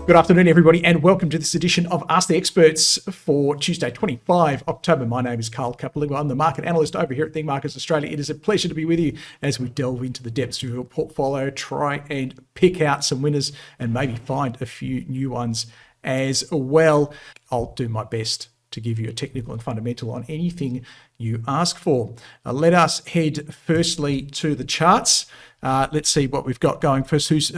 Good afternoon, everybody, and welcome to this edition of Ask the Experts for Tuesday, 25 October. My name is Carl Capolingua. I'm the market analyst over here at Think Markets Australia. It is a pleasure to be with you as we delve into the depths of your portfolio, try and pick out some winners and maybe find a few new ones as well. I'll do my best to give you a technical and fundamental on anything you ask for. Let us head firstly to the charts. Let's see what we've got going first. Who's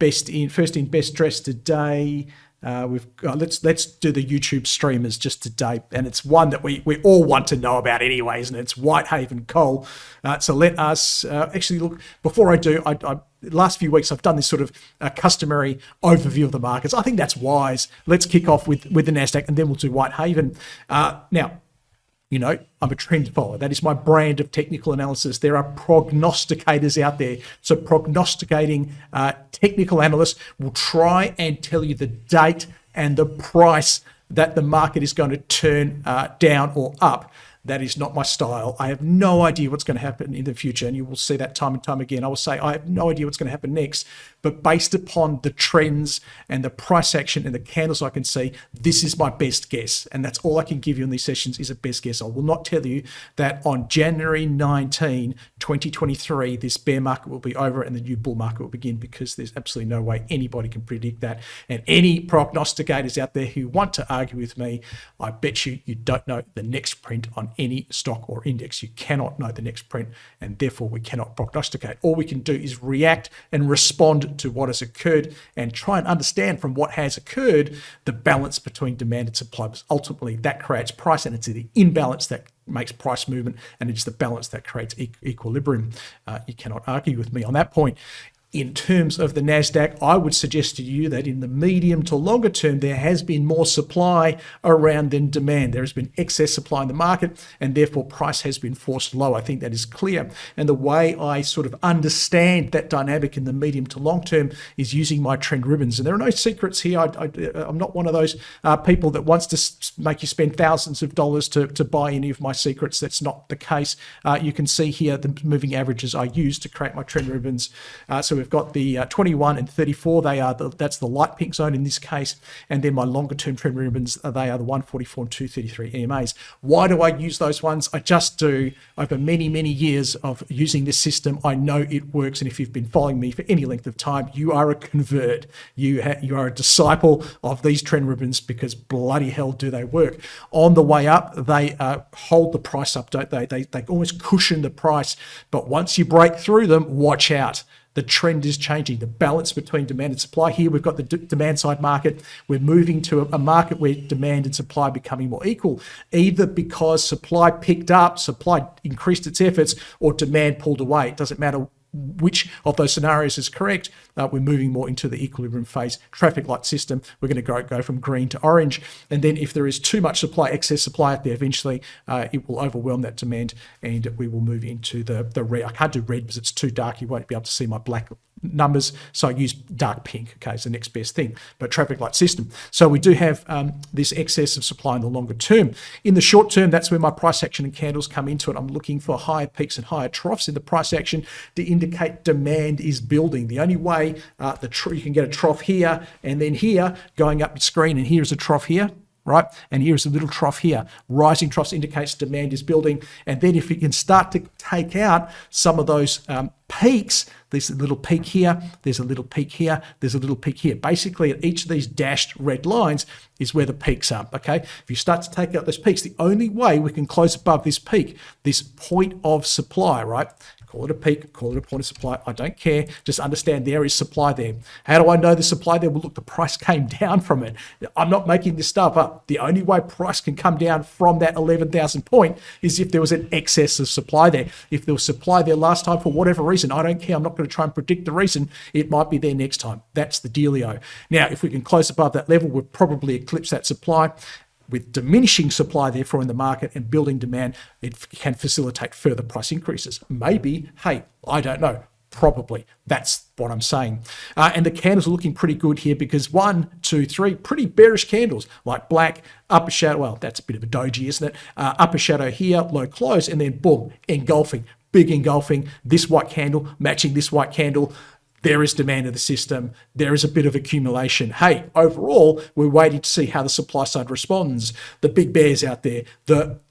best dressed today? We've got, let's do the YouTube streamers just today, and it's one that we all want to know about anyway, isn't it? It's Whitehaven Coal. So let us actually look. Before I do, I last few weeks I've done this sort of customary overview of the markets. I think that's wise. Let's kick off with the Nasdaq, and then we'll do Whitehaven. Now, you know, I'm a trend follower. That is my brand of technical analysis. There are prognosticators out there. So prognosticating technical analysts will try and tell you the date and the price that the market is going to turn down or up. That is not my style. I have no idea what's going to happen in the future, and you will see that time and time again. I will say I have no idea what's going to happen next, but based upon the trends and the price action and the candles I can see, this is my best guess, and that's all I can give you in these sessions is a best guess. I will not tell you that on January 19, 2023, this bear market will be over and the new bull market will begin, because there's absolutely no way anybody can predict that. And any prognosticators out there who want to argue with me, I bet you don't know the next print on any stock or index. You cannot know the next print, and therefore we cannot prognosticate. All we can do is react and respond to what has occurred and try and understand from what has occurred the balance between demand and supply, because ultimately that creates price, and it's the imbalance that makes price movement, and it's the balance that creates equilibrium. You cannot argue with me on that point. In terms of the Nasdaq, I would suggest to you that in the medium to longer term, there has been more supply around than demand. There has been excess supply in the market, and therefore price has been forced low. I think that is clear. And the way I sort of understand that dynamic in the medium to long term is using my trend ribbons. And there are no secrets here. I'm not one of those people that wants to make you spend thousands of dollars to buy any of my secrets. That's not the case. You can see here the moving averages I use to create my trend ribbons. So we've got the 21 and 34. That's the light pink zone in this case. And then my longer term trend ribbons, they are the 144 and 233 EMAs. Why do I use those ones? I just do. Over many, many years of using this system, I know it works. And if you've been following me for any length of time, you are a convert. You are a disciple of these trend ribbons, because bloody hell do they work. On the way up, they hold the price up, don't they? They almost cushion the price. But once you break through them, watch out. The trend is changing. The balance between demand and supply. Here we've got the demand side market. We're moving to a market where demand and supply are becoming more equal, either because supply picked up, supply increased its efforts, or demand pulled away. It doesn't matter which of those scenarios is correct. We're moving more into the equilibrium phase. Traffic light system, we're going to go from green to orange. And then if there is too much supply, excess supply out there, eventually it will overwhelm that demand, and we will move into the red. I can't do red because it's too dark. You won't be able to see my black numbers, so I use dark pink. Okay, it's the next best thing. But traffic light system. So we do have this excess of supply in the longer term. In the short term, that's where my price action and candles come into it. I'm looking for higher peaks and higher troughs in the price action to indicate demand is building. The only way you can get a trough here and then here going up your screen, and here's a trough here, right? And here's a little trough here. Rising troughs indicates demand is building. And then if we can start to take out some of those peaks, there's a little peak here, there's a little peak here, there's a little peak here. Basically, at each of these dashed red lines is where the peaks are, okay? If you start to take out those peaks, the only way we can close above this peak, this point of supply, right? Call it a peak, call it a point of supply, I don't care. Just understand there is supply there. How do I know the supply there? Well, look, the price came down from it. I'm not making this stuff up. The only way price can come down from that 11,000 point is if there was an excess of supply there. If there was supply there last time for whatever reason, I don't care. I'm not going to try and predict the reason. It might be there next time. That's the dealio. Now, if we can close above that level, we'll probably eclipse that supply. With diminishing supply, therefore, in the market and building demand, it can facilitate further price increases. Maybe, hey, I don't know. Probably. That's what I'm saying. And the candles are looking pretty good here, because 1, 2, 3 pretty bearish candles, like black, upper shadow. Well, that's a bit of a doji, isn't it? Upper shadow here, low close, and then boom, engulfing, big engulfing. This white candle matching this white candle. there is demand in the system. There is a bit of accumulation. Hey, overall, we're waiting to see how the supply side responds. The big bears out there,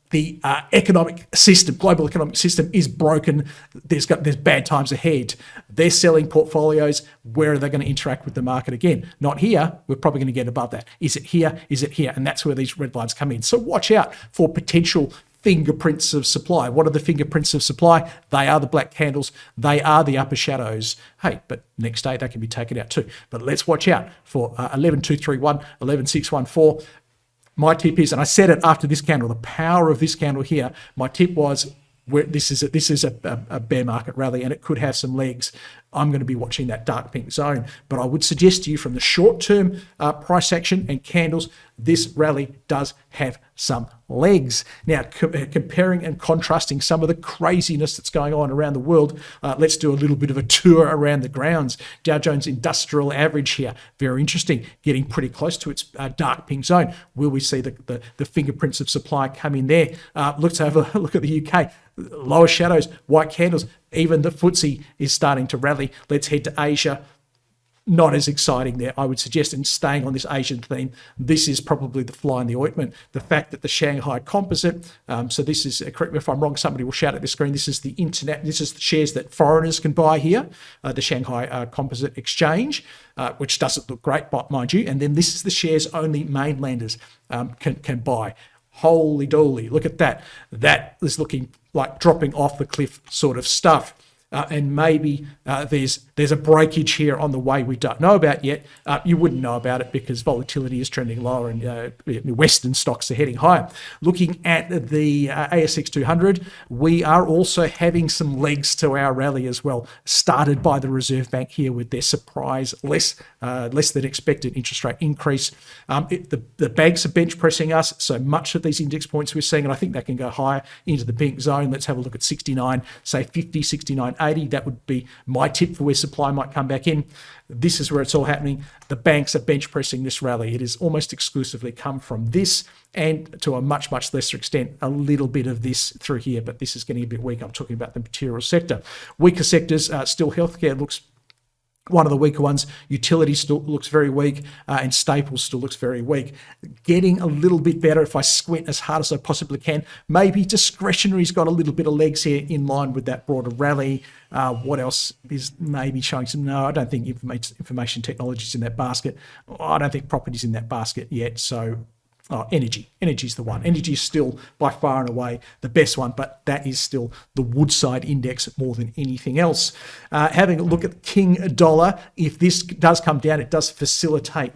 the economic system, global economic system is broken. There's bad times ahead. They're selling portfolios. Where are they going to interact with the market again? Not here. We're probably going to get above that. Is it here? Is it here? And that's where these red lines come in. So watch out for potential fingerprints of supply. What are the fingerprints of supply? They are the black candles. They are the upper shadows. Hey, but next day they can be taken out too. But let's watch out for 11231, 11614. My tip is, and I said it after this candle, the power of this candle here, my tip was, where this is a bear market rally and it could have some legs. I'm going to be watching that dark pink zone. But I would suggest to you from the short-term price action and candles, this rally does have some legs. Now, comparing and contrasting some of the craziness that's going on around the world, let's do a little bit of a tour around the grounds. Dow Jones Industrial Average here, very interesting, getting pretty close to its dark pink zone. Will we see the fingerprints of supply come in there? Let's have a look at the UK. Lower shadows, white candles, even the FTSE is starting to rally. Let's head to Asia. Not as exciting there, I would suggest, in staying on this Asian theme. This is probably the fly in the ointment. The fact that the Shanghai Composite, so this is, correct me if I'm wrong, somebody will shout at the screen, this is the internet, this is the shares that foreigners can buy here, the Shanghai Composite Exchange, which doesn't look great, mind you. And then this is the shares only mainlanders can buy. Holy dooly, look at that. That is looking like dropping off the cliff sort of stuff. And maybe there's a breakage here on the way we don't know about yet. You wouldn't know about it because volatility is trending lower and Western stocks are heading higher. Looking at the ASX 200, we are also having some legs to our rally as well, started by the Reserve Bank here with their surprise less than expected interest rate increase. The banks are bench pressing us, so much of these index points we're seeing, and I think that can go higher into the pink zone. Let's have a look at 69, say 50, 69, 80. That would be my tip for where supply might come back in. This is where it's all happening. The banks are bench pressing this rally. It has almost exclusively come from this, and to a much, much lesser extent, a little bit of this through here, but this is getting a bit weak. I'm talking about the material sector. Weaker sectors, still healthcare looks one of the weaker ones. Utility still looks very weak, and staples still looks very weak. Getting a little bit better if I squint as hard as I possibly can. Maybe discretionary's got a little bit of legs here in line with that broader rally. What else is maybe showing some? No, I don't think information technology is in that basket. I don't think property's in that basket yet. So energy. Energy's the one. Energy is still by far and away the best one, but that is still the Woodside index more than anything else. Having a look at King dollar, if this does come down, it does facilitate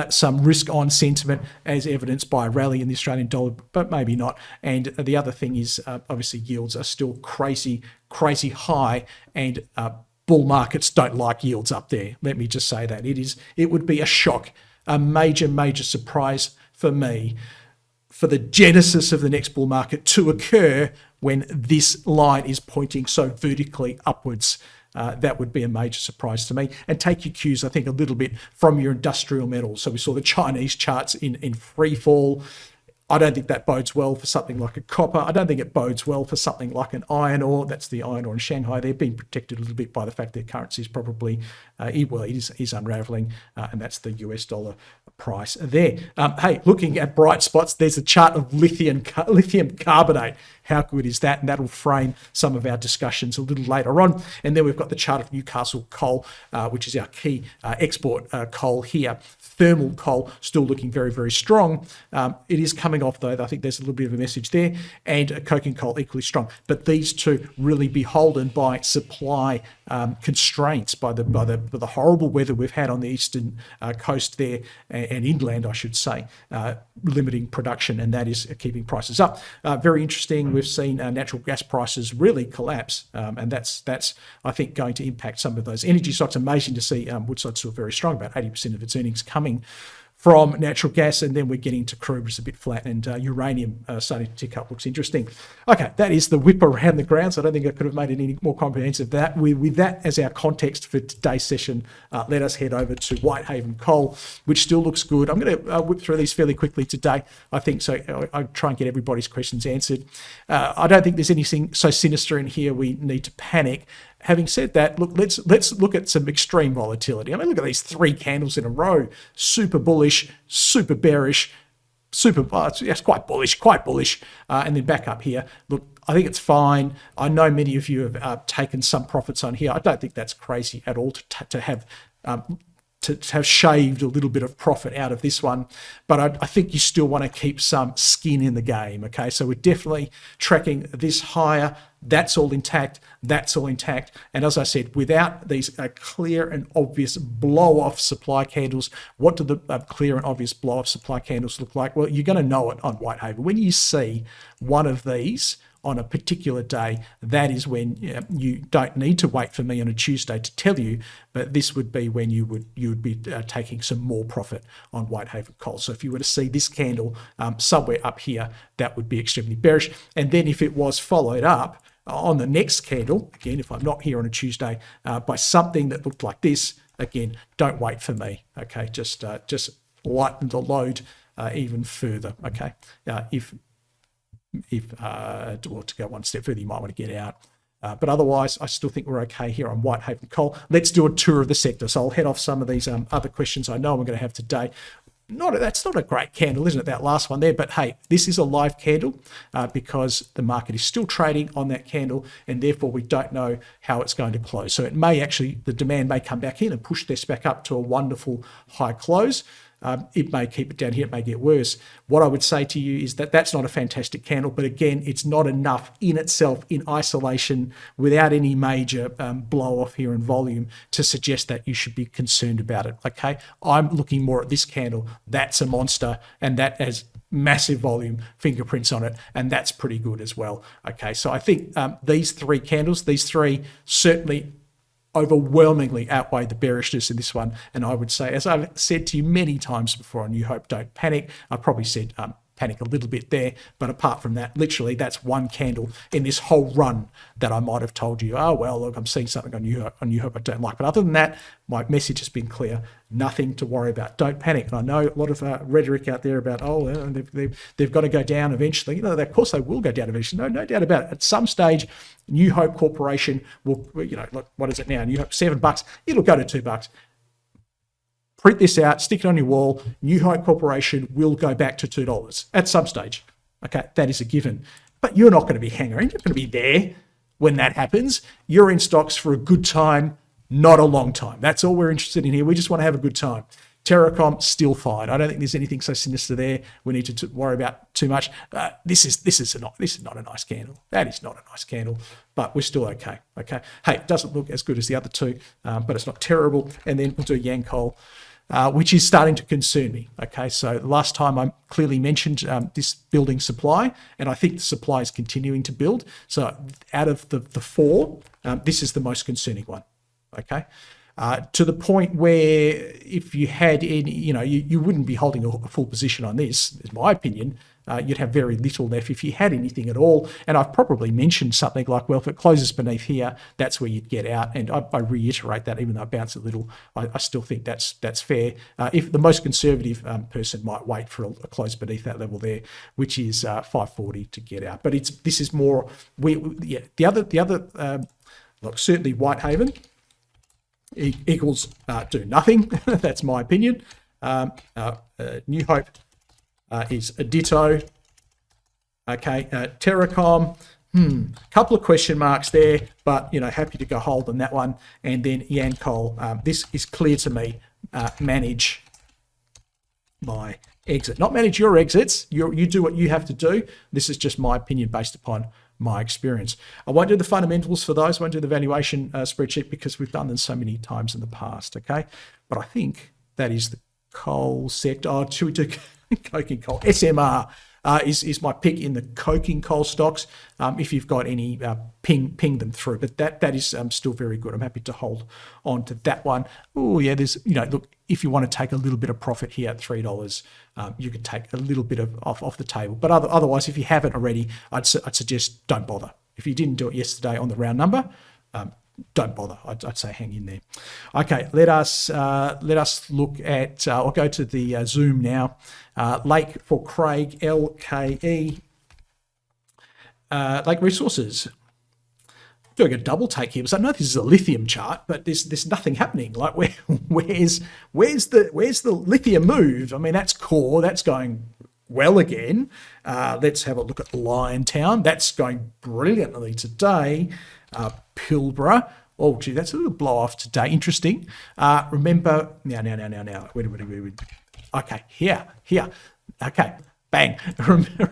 some risk on sentiment as evidenced by a rally in the Australian dollar, but maybe not. And the other thing is obviously yields are still crazy high, and bull markets don't like yields up there. Let me just say that. It would be a shock, a major surprise for me, for the genesis of the next bull market to occur when this line is pointing so vertically upwards. That would be a major surprise to me. And take your cues, I think, a little bit from your industrial metals. So we saw the Chinese charts in free fall. I don't think that bodes well for something like a copper. I don't think it bodes well for something like an iron ore. That's the iron ore in Shanghai. They're being protected a little bit by the fact their currency is probably, it is unraveling, and that's the US dollar price there. Hey, looking at bright spots, there's a chart of lithium carbonate. How good is that? And that'll frame some of our discussions a little later on. And then we've got the chart of Newcastle coal, which is our key export coal here. Thermal coal still looking very strong. It is coming off though. I think there's a little bit of a message there. And coking coal equally strong. But these two really beholden by supply constraints, by the horrible weather we've had on the eastern coast there and inland, I should say, limiting production, and that is keeping prices up. Very interesting. We've seen natural gas prices really collapse, and that's I think going to impact some of those energy stocks. Amazing to see Woodside still very strong, about 80% of its earnings coming from natural gas, and then we're getting to crude, which is a bit flat, and uranium starting to tick up. Looks interesting. Okay, that is the whip around the grounds. I don't think I could have made it any more comprehensive than that. With that as our context for today's session, let us head over to Whitehaven Coal, which still looks good. I'm going to whip through these fairly quickly today, I think, so I try and get everybody's questions answered. I don't think there's anything so sinister in here we need to panic. having said that, look, let's look at some extreme volatility. I mean, look at these 3 candles in a row: super bullish, super bearish, it's quite bullish, and then back up here. Look, I think it's fine. I know many of you have taken some profits on here. I don't think that's crazy at all to have shaved a little bit of profit out of this one, but I think you still want to keep some skin in the game. Okay, so we're definitely tracking this higher. That's all intact. And as I said, without these clear and obvious blow-off supply candles, what do the clear and obvious blow-off supply candles look like? Well, you're going to know it on Whitehaven. When you see one of these on a particular day, that is when you don't need to wait for me on a Tuesday to tell you, but this would be when you would be taking some more profit on Whitehaven Coal. So if you were to see this candle somewhere up here, that would be extremely bearish. And then if it was followed up on the next candle, again, if I'm not here on a Tuesday, by something that looked like this, again, don't wait for me. Okay, just lighten the load even further. Okay, or to go one step further, you might want to get out. But otherwise, I still think we're okay here on Whitehaven Coal. Let's do a tour of the sector. So I'll head off some of these other questions I know I'm going to have today. That's not a great candle, isn't it, that last one there? But hey, this is a live candle because the market is still trading on that candle, and therefore we don't know how it's going to close. So it may actually, the demand may come back in and push this back up to a wonderful high close. It may keep it down here, it may get worse. What I would say to you is that that's not a fantastic candle, but again, it's not enough in itself, in isolation, without any major blow off here in volume to suggest that you should be concerned about it, okay? I'm looking more at this candle. That's a monster, and that has massive volume fingerprints on it, and that's pretty good as well, okay? So I think these 3 candles, these 3 certainly overwhelmingly outweigh the bearishness in this one. And I would say, as I've said to you many times before on New Hope, don't panic. I probably said panic a little bit there, but apart from that, literally that's one candle in this whole run that I might have told you, oh, well, look, I'm seeing something on New Hope I don't like. But other than that, my message has been clear. Nothing to worry about. Don't panic. And I know a lot of rhetoric out there about, they've got to go down eventually. You know, of course they will go down eventually. No doubt about it. At some stage, New Hope Corporation will, look, what is it now? New Hope, $7. It'll go to $2. Print this out, stick it on your wall. New Hope Corporation will go back to $2 at some stage. Okay, that is a given. But you're not going to be hanging around. You're going to be there when that happens. You're in stocks for a good time, not a long time. That's all we're interested in here. We just want to have a good time. Terracom, still fine. I don't think there's anything so sinister there we need to worry about too much. This is not a nice candle. That is not a nice candle, but we're still okay. Okay. Hey, it doesn't look as good as the other 2, but it's not terrible. And then we'll do Yancoal, which is starting to concern me. Okay, so last time I clearly mentioned this building supply, and I think the supply is continuing to build. So out of the 4, this is the most concerning one. Okay. To the point where if you had any, you wouldn't be holding a full position on this, is my opinion. You'd have very little left if you had anything at all. And I've probably mentioned something like, well, if it closes beneath here, that's where you'd get out. And I reiterate that, even though I bounce a little, I still think that's fair. If the most conservative person might wait for a close beneath that level there, which is 540 to get out. But this is more, the other, look, certainly Whitehaven equals do nothing. That's my opinion. New Hope is a ditto. Okay, Terracom, couple of question marks there, but happy to go hold on that one. And then Yancoal, this is clear to me. Manage my exit, not manage your exits. You do what you have to do. This is just my opinion based upon my experience. I won't do the fundamentals for those, won't do the valuation spreadsheet because we've done them so many times in the past, okay? But I think that is the coal sector. Oh, should we do coking coal? SMR is my pick in the coking coal stocks. If you've got any, ping them through. But that is still very good. I'm happy to hold on to that one. Oh yeah, there's, look, if you want to take a little bit of profit here at $3, you could take a little bit off the table. But otherwise, if you haven't already, I'd suggest don't bother. If you didn't do it yesterday on the round number, don't bother. I'd say hang in there. Okay, let us look at. I'll go to the Zoom now. Lake for Craig, LKE. Lake Resources doing a double take here. So I know this is a lithium chart, but there's nothing happening. Like where's the lithium move? I mean, that's core. That's going well again. Let's have a look at Liontown. That's going brilliantly today. Pilbara. Oh, gee, that's a little blow off today. Interesting. Remember now. Wait. Okay, here. Okay, bang.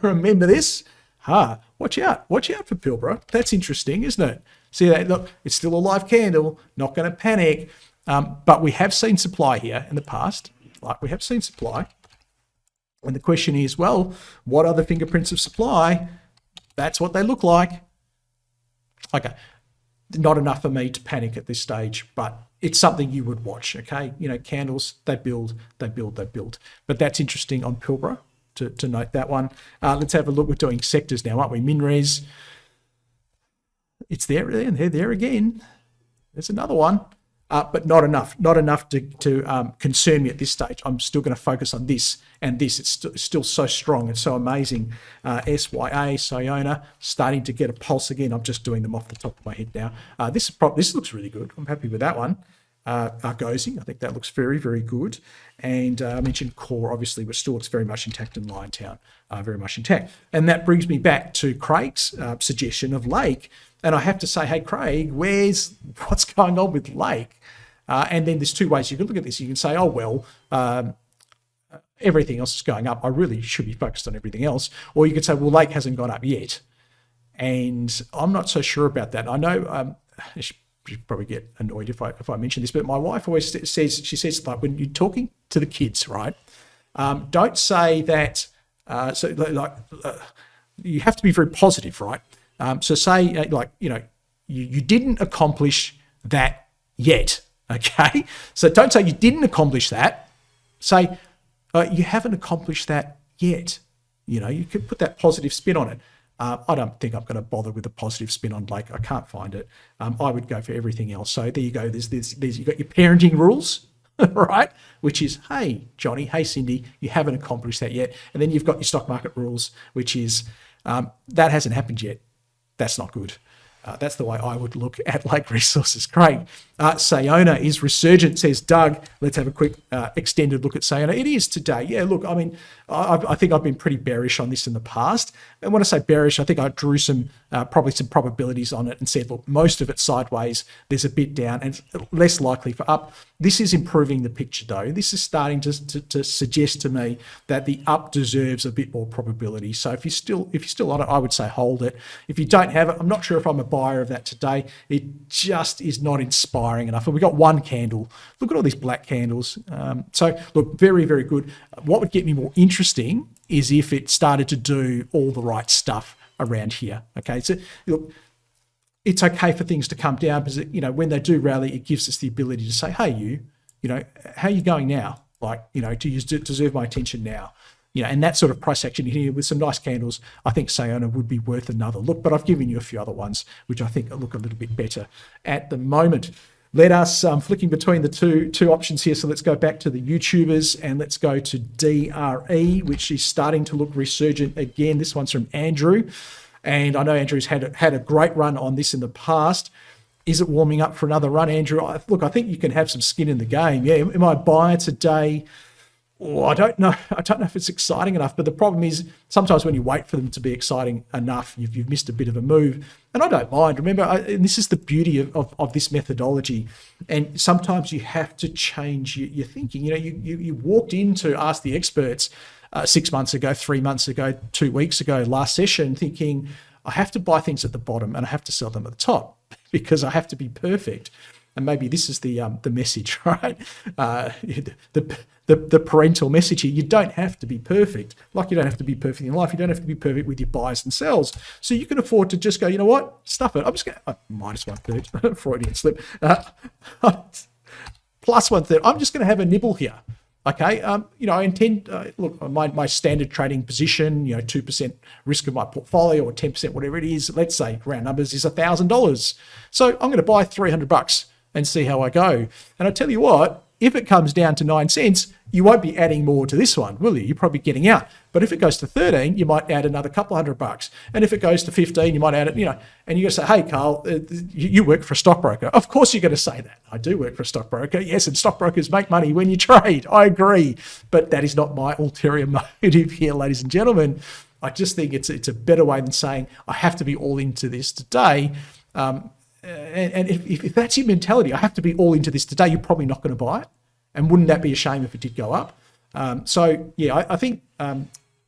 Remember this? Watch out for Pilbara. That's interesting, isn't it? See that? Look, it's still a live candle. Not going to panic. But we have seen supply here in the past. Like, we have seen supply. And the question is, well, what are the fingerprints of supply? That's what they look like. Okay, not enough for me to panic at this stage, but it's something you would watch, okay? You know, candles, they build. But that's interesting on Pilbara to note that one. Let's have a look. We're doing sectors now, aren't we? MinRes. It's there, and they're there again. There's another one. But not enough to concern me at this stage. I'm still going to focus on this and this. It's still so strong and so amazing. SYA, Sayona, starting to get a pulse again. I'm just doing them off the top of my head now. This looks really good. I'm happy with that one. Argosy, I think that looks very, very good. And I mentioned core, obviously, but still it's very much intact in Liontown, very much intact. And that brings me back to Craig's suggestion of Lake. And I have to say, hey, Craig, what's going on with Lake? And then there's two ways you can look at this. You can say, oh, well, everything else is going up. I really should be focused on everything else. Or you could say, well, Lake hasn't gone up yet. And I'm not so sure about that. I know you probably get annoyed if I mention this, but my wife always says, like, when you're talking to the kids, right, don't say that, you have to be very positive, right? So say, you didn't accomplish that yet, okay? So don't say you didn't accomplish that. Say, you haven't accomplished that yet. You know, you could put that positive spin on it. I don't think I'm going to bother with a positive spin on Lake. I can't find it. I would go for everything else. So there you go. There's you've got your parenting rules, right? Which is, hey, Johnny, hey, Cindy, you haven't accomplished that yet. And then you've got your stock market rules, which is that hasn't happened yet. That's not good. That's the way I would look at Lake Resources. Craig, Sayona is resurgent, says Doug. Let's have a quick extended look at Sayona. It is today. Yeah, look, I mean, I think I've been pretty bearish on this in the past. And when I say bearish, I think I drew probably some probabilities on it and said, look, most of it sideways. There's a bit down and less likely for up. This is improving the picture, though. This is starting to suggest to me that the up deserves a bit more probability. So if you're still on it, I would say hold it. If you don't have it, I'm not sure if I'm a buyer of that today. It just is not inspiring enough. And we got one candle. Look at all these black candles. So look, very, very good. What would get me more interesting is if it started to do all the right stuff around here. Okay, so look, it's okay for things to come down because, when they do rally, it gives us the ability to say, hey, how are you going now? Like, do you deserve my attention now? And that sort of price action here with some nice candles, I think Sayona would be worth another look. But I've given you a few other ones, which I think look a little bit better at the moment. Let us, flicking between the two options here. So let's go back to the YouTubers and let's go to DRE, which is starting to look resurgent again. This one's from Andrew. And I know Andrew's had a great run on this in the past. Is it warming up for another run, Andrew? Look, I think you can have some skin in the game. Yeah, am I a buyer today? Oh, I don't know. I don't know if it's exciting enough, but the problem is sometimes when you wait for them to be exciting enough, you've missed a bit of a move. And I don't mind. Remember, and this is the beauty of this methodology. And sometimes you have to change your thinking. You walked in to ask the experts 6 months ago, 3 months ago, 2 weeks ago, last session, thinking I have to buy things at the bottom and I have to sell them at the top because I have to be perfect. And maybe this is the message, right? The parental message here. You don't have to be perfect. Like you don't have to be perfect in life. You don't have to be perfect with your buys and sells. So you can afford to just go, you know what? Stuff it. I'm just going to minus 1/3. Freudian slip. Plus 1/3. I'm just going to have a nibble here. Okay. I intend, look, my standard trading position, 2% risk of my portfolio or 10%, whatever it is, let's say round numbers is $1,000. So I'm going to buy $300 and see how I go. And I tell you what, if it comes down to 9 cents, you won't be adding more to this one, will you? You're probably getting out. But if it goes to 13, you might add another couple $100. And if it goes to 15, you might add it, and you're going to say, hey, Carl, you work for a stockbroker. Of course you're going to say that. I do work for a stockbroker. Yes, and stockbrokers make money when you trade. I agree. But that is not my ulterior motive here, ladies and gentlemen. I just think it's a better way than saying I have to be all into this today. And if that's your mentality, I have to be all into this today, you're probably not going to buy it. And wouldn't that be a shame if it did go up? I think,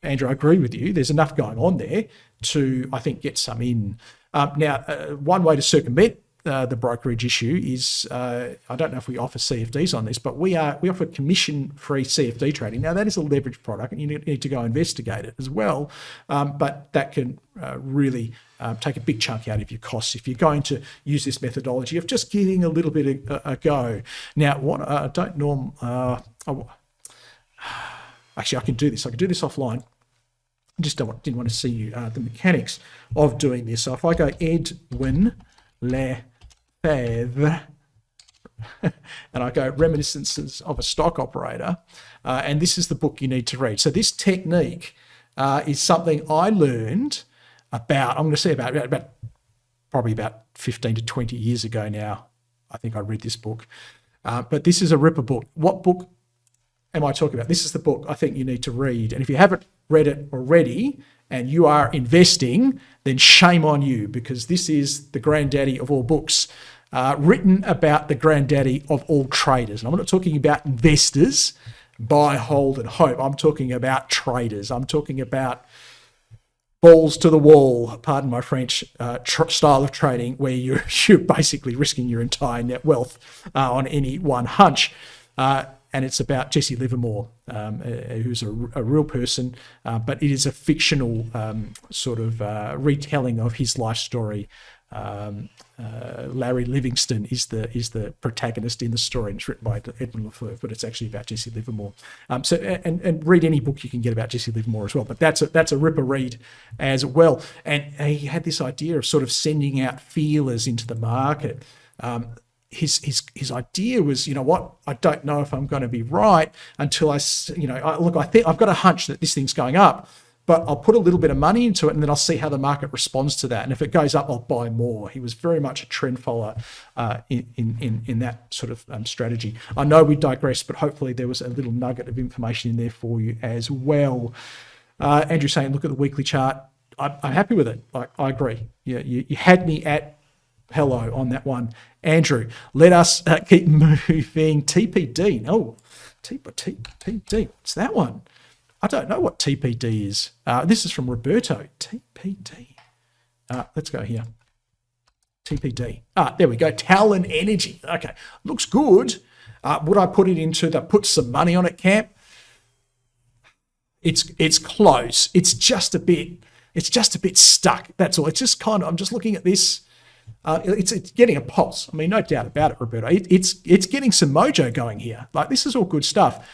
Andrew, I agree with you. There's enough going on there to, I think, get some in. One way to circumvent the brokerage issue is, I don't know if we offer CFDs on this, but we offer commission-free CFD trading. Now, that is a leveraged product, and you need to go investigate it as well. But that can really take a big chunk out of your costs if you're going to use this methodology of just giving a little bit a go. Now, what I don't actually, I can do this. I can do this offline. I just didn't want to see you the mechanics of doing this. So if I go Edwin Lefebvre, and I go Reminiscences of a Stock Operator, and this is the book you need to read. So this technique is something I learned about, I'm going to say about probably about 15 to 20 years ago now. I think I read this book. But this is a ripper book. What book am I talking about? This is the book I think you need to read. And if you haven't read it already and you are investing, then shame on you, because this is the granddaddy of all books, written about the granddaddy of all traders. And I'm not talking about investors, buy, hold, and hope. I'm talking about traders. I'm talking about balls to the wall, pardon my French, style of trading where you're basically risking your entire net wealth on any one hunch. And it's about Jesse Livermore, who's a real person, but it is a fictional sort of retelling of his life story. Larry Livingston is the protagonist in the story, and it's written by Edmund Lefebvre, but it's actually about Jesse Livermore. And read any book you can get about Jesse Livermore as well. But that's a ripper read as well. And he had this idea of sort of sending out feelers into the market. His idea was, you know what, I don't know if I'm going to be right until I think I've got a hunch that this thing's going up, but I'll put a little bit of money into it and then I'll see how the market responds to that. And if it goes up, I'll buy more. He was very much a trend follower in that sort of strategy. I know we digress, but hopefully there was a little nugget of information in there for you as well. Andrew saying, look at the weekly chart. I'm happy with it. I agree. Yeah, you had me at hello on that one, Andrew. Let us keep moving. TPD. Oh, TPD. What's that one? I don't know what TPD is. This is from Roberto. TPD. Let's go here. TPD. There we go. Talon Energy. Okay, looks good. Would I put it into the put some money on it camp? It's close. It's just a bit stuck. That's all. It's just kind of. I'm just looking at this. It's getting a pulse. I mean, no doubt about it, Roberto. It's getting some mojo going here. Like, this is all good stuff.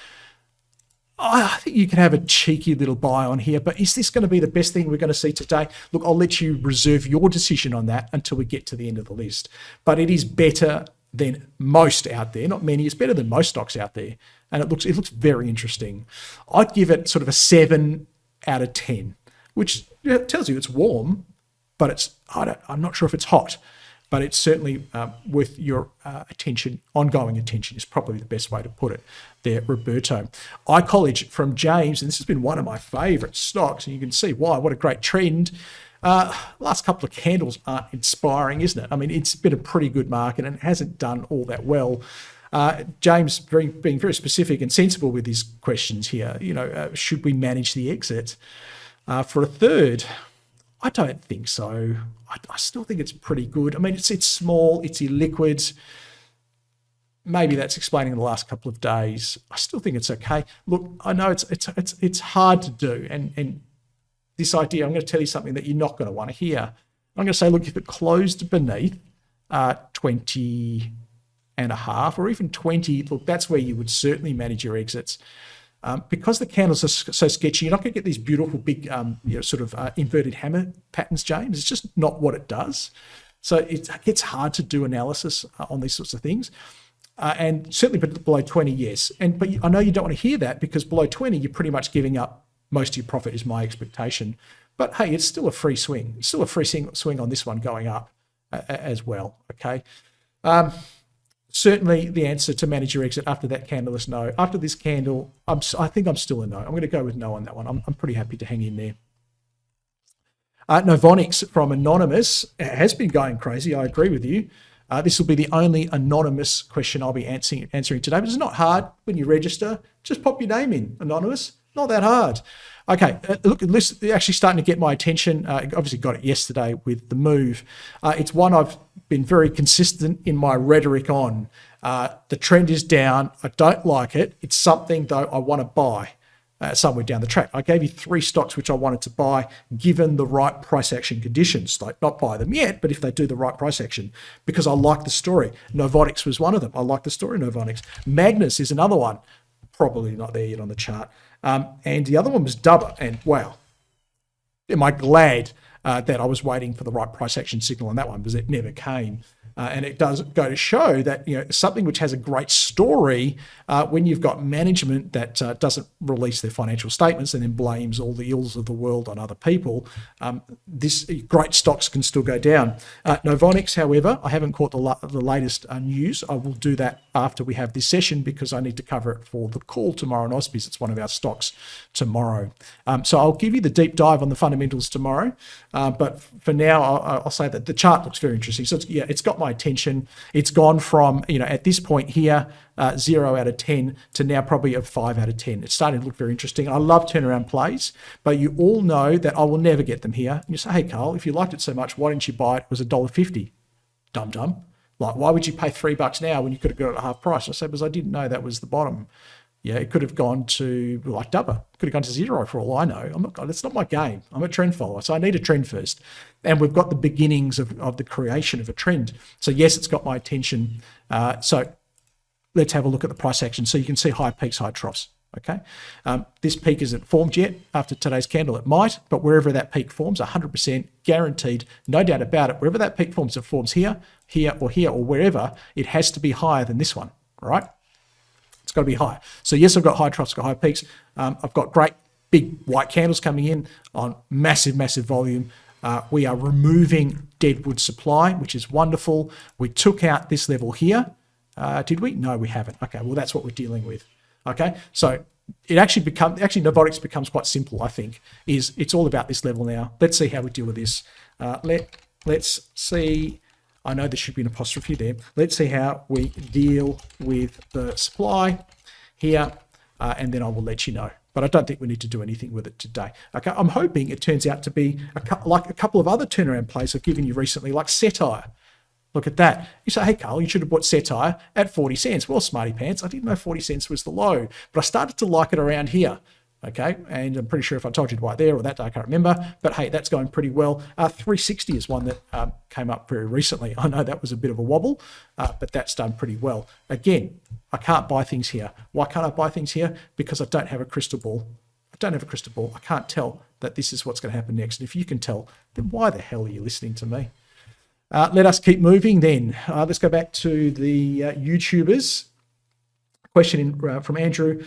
I think you can have a cheeky little buy on here, but is this going to be the best thing we're going to see today? Look, I'll let you reserve your decision on that until we get to the end of the list. But it is better than most out there. Not many. It's better than most stocks out there. And it looks very interesting. I'd give it sort of a 7 out of 10, which tells you it's warm, but I'm not sure if it's hot. But it's certainly worth your attention. Ongoing attention is probably the best way to put it there, Roberto. Icollege from James, and this has been one of my favourite stocks, and you can see why. What a great trend. Last couple of candles aren't inspiring, isn't it? I mean, it's been a pretty good market and it hasn't done all that well. James being very specific and sensible with his questions here. Should we manage the exit for a third? I don't think so. I still think it's pretty good. I mean, it's small, it's illiquid. Maybe that's explaining the last couple of days. I still think it's okay. Look, I know it's hard to do, and this idea, I'm going to tell you something that you're not going to want to hear. I'm going to say, look, if it closed beneath 20 and a half or even 20, look, that's where you would certainly manage your exits. Because the candles are so sketchy, you're not going to get these beautiful big inverted hammer patterns, James. It's just not what it does. So it gets hard to do analysis on these sorts of things. And certainly below 20, yes. But I know you don't want to hear that, because below 20, you're pretty much giving up most of your profit, is my expectation. But hey, it's still a free swing. It's still a free swing on this one going up as well, okay? Certainly the answer to manage your exit after that candle is no. After this candle, I think I'm still a no. I'm going to go with no on that one. I'm pretty happy to hang in there. Novonix from Anonymous has been going crazy. I agree with you. This will be the only anonymous question I'll be answering today, but it's not hard when you register. Just pop your name in, Anonymous. Not that hard. Okay, look, this is actually starting to get my attention. Obviously got it yesterday with the move. It's one I've been very consistent in my rhetoric on. The trend is down. I don't like it. It's something, though, I want to buy somewhere down the track. I gave you 3 stocks which I wanted to buy given the right price action conditions. Like, not buy them yet, but if they do the right price action, because I like the story. Novonix was one of them. I like the story, Novonix. Magnus is another one. Probably not there yet on the chart. And the other one was Dubber. And wow, am I glad that I was waiting for the right price action signal on that one, because it never came. And it does go to show that, you know, something which has a great story, when you've got management that doesn't release their financial statements and then blames all the ills of the world on other people, this great stocks can still go down. Novonix, however, I haven't caught the latest news. I will do that after we have this session, because I need to cover it for the call tomorrow on Ausbiz. It's one of our stocks tomorrow. So I'll give you the deep dive on the fundamentals tomorrow. But for now, I'll say that the chart looks very interesting. So it's got my attention. It's gone from, you know, at this point here, 0 out of 10 to now probably a 5 out of 10. It's starting to look very interesting. I love turnaround plays, but you all know that I will never get them here. And you say, hey, Carl, if you liked it so much, why didn't you buy it? It was $1.50. Dum-dum. Like, why would you pay $3 now when you could have got it at half price? I said, because I didn't know that was the bottom. Yeah, it could have gone to, like Dubber, could have gone to 0 for all I know. That's not my game. I'm a trend follower, so I need a trend first. And we've got the beginnings of the creation of a trend. So yes, it's got my attention. So let's have a look at the price action. So you can see high peaks, high troughs, okay? This peak isn't formed yet. After today's candle, it might, but wherever that peak forms, 100% guaranteed, no doubt about it, wherever that peak forms, it forms here, here, or wherever, it has to be higher than this one, right? It's got to be high. So yes, I've got high troughs, got high peaks. I've got great big white candles coming in on massive, massive volume. We are removing deadwood supply, which is wonderful. We took out this level here. Did we? No, we haven't. Okay, well, that's what we're dealing with. Okay, so it actually Novonix becomes quite simple, I think. It's all about this level now. Let's see how we deal with this. Let's see. I know there should be an apostrophe there. Let's see how we deal with the supply here, and then I will let you know. But I don't think we need to do anything with it today. Okay, I'm hoping it turns out to be like a couple of other turnaround plays I've given you recently, like Cettire. Look at that. You say, hey, Carl, you should have bought Cettire at 40 cents. Well, smarty pants, I didn't know 40 cents was the low, but I started to like it around here. Okay, and I'm pretty sure if I told you to buy it there or that day, I can't remember, but hey, that's going pretty well. 360 is one that came up very recently. I know that was a bit of a wobble, but that's done pretty well. Again, I can't buy things here. Why can't I buy things here? Because I don't have a crystal ball. I can't tell that this is what's going to happen next. And if you can tell, then why the hell are you listening to me? Let us keep moving then. Let's go back to the YouTubers. Question from Andrew.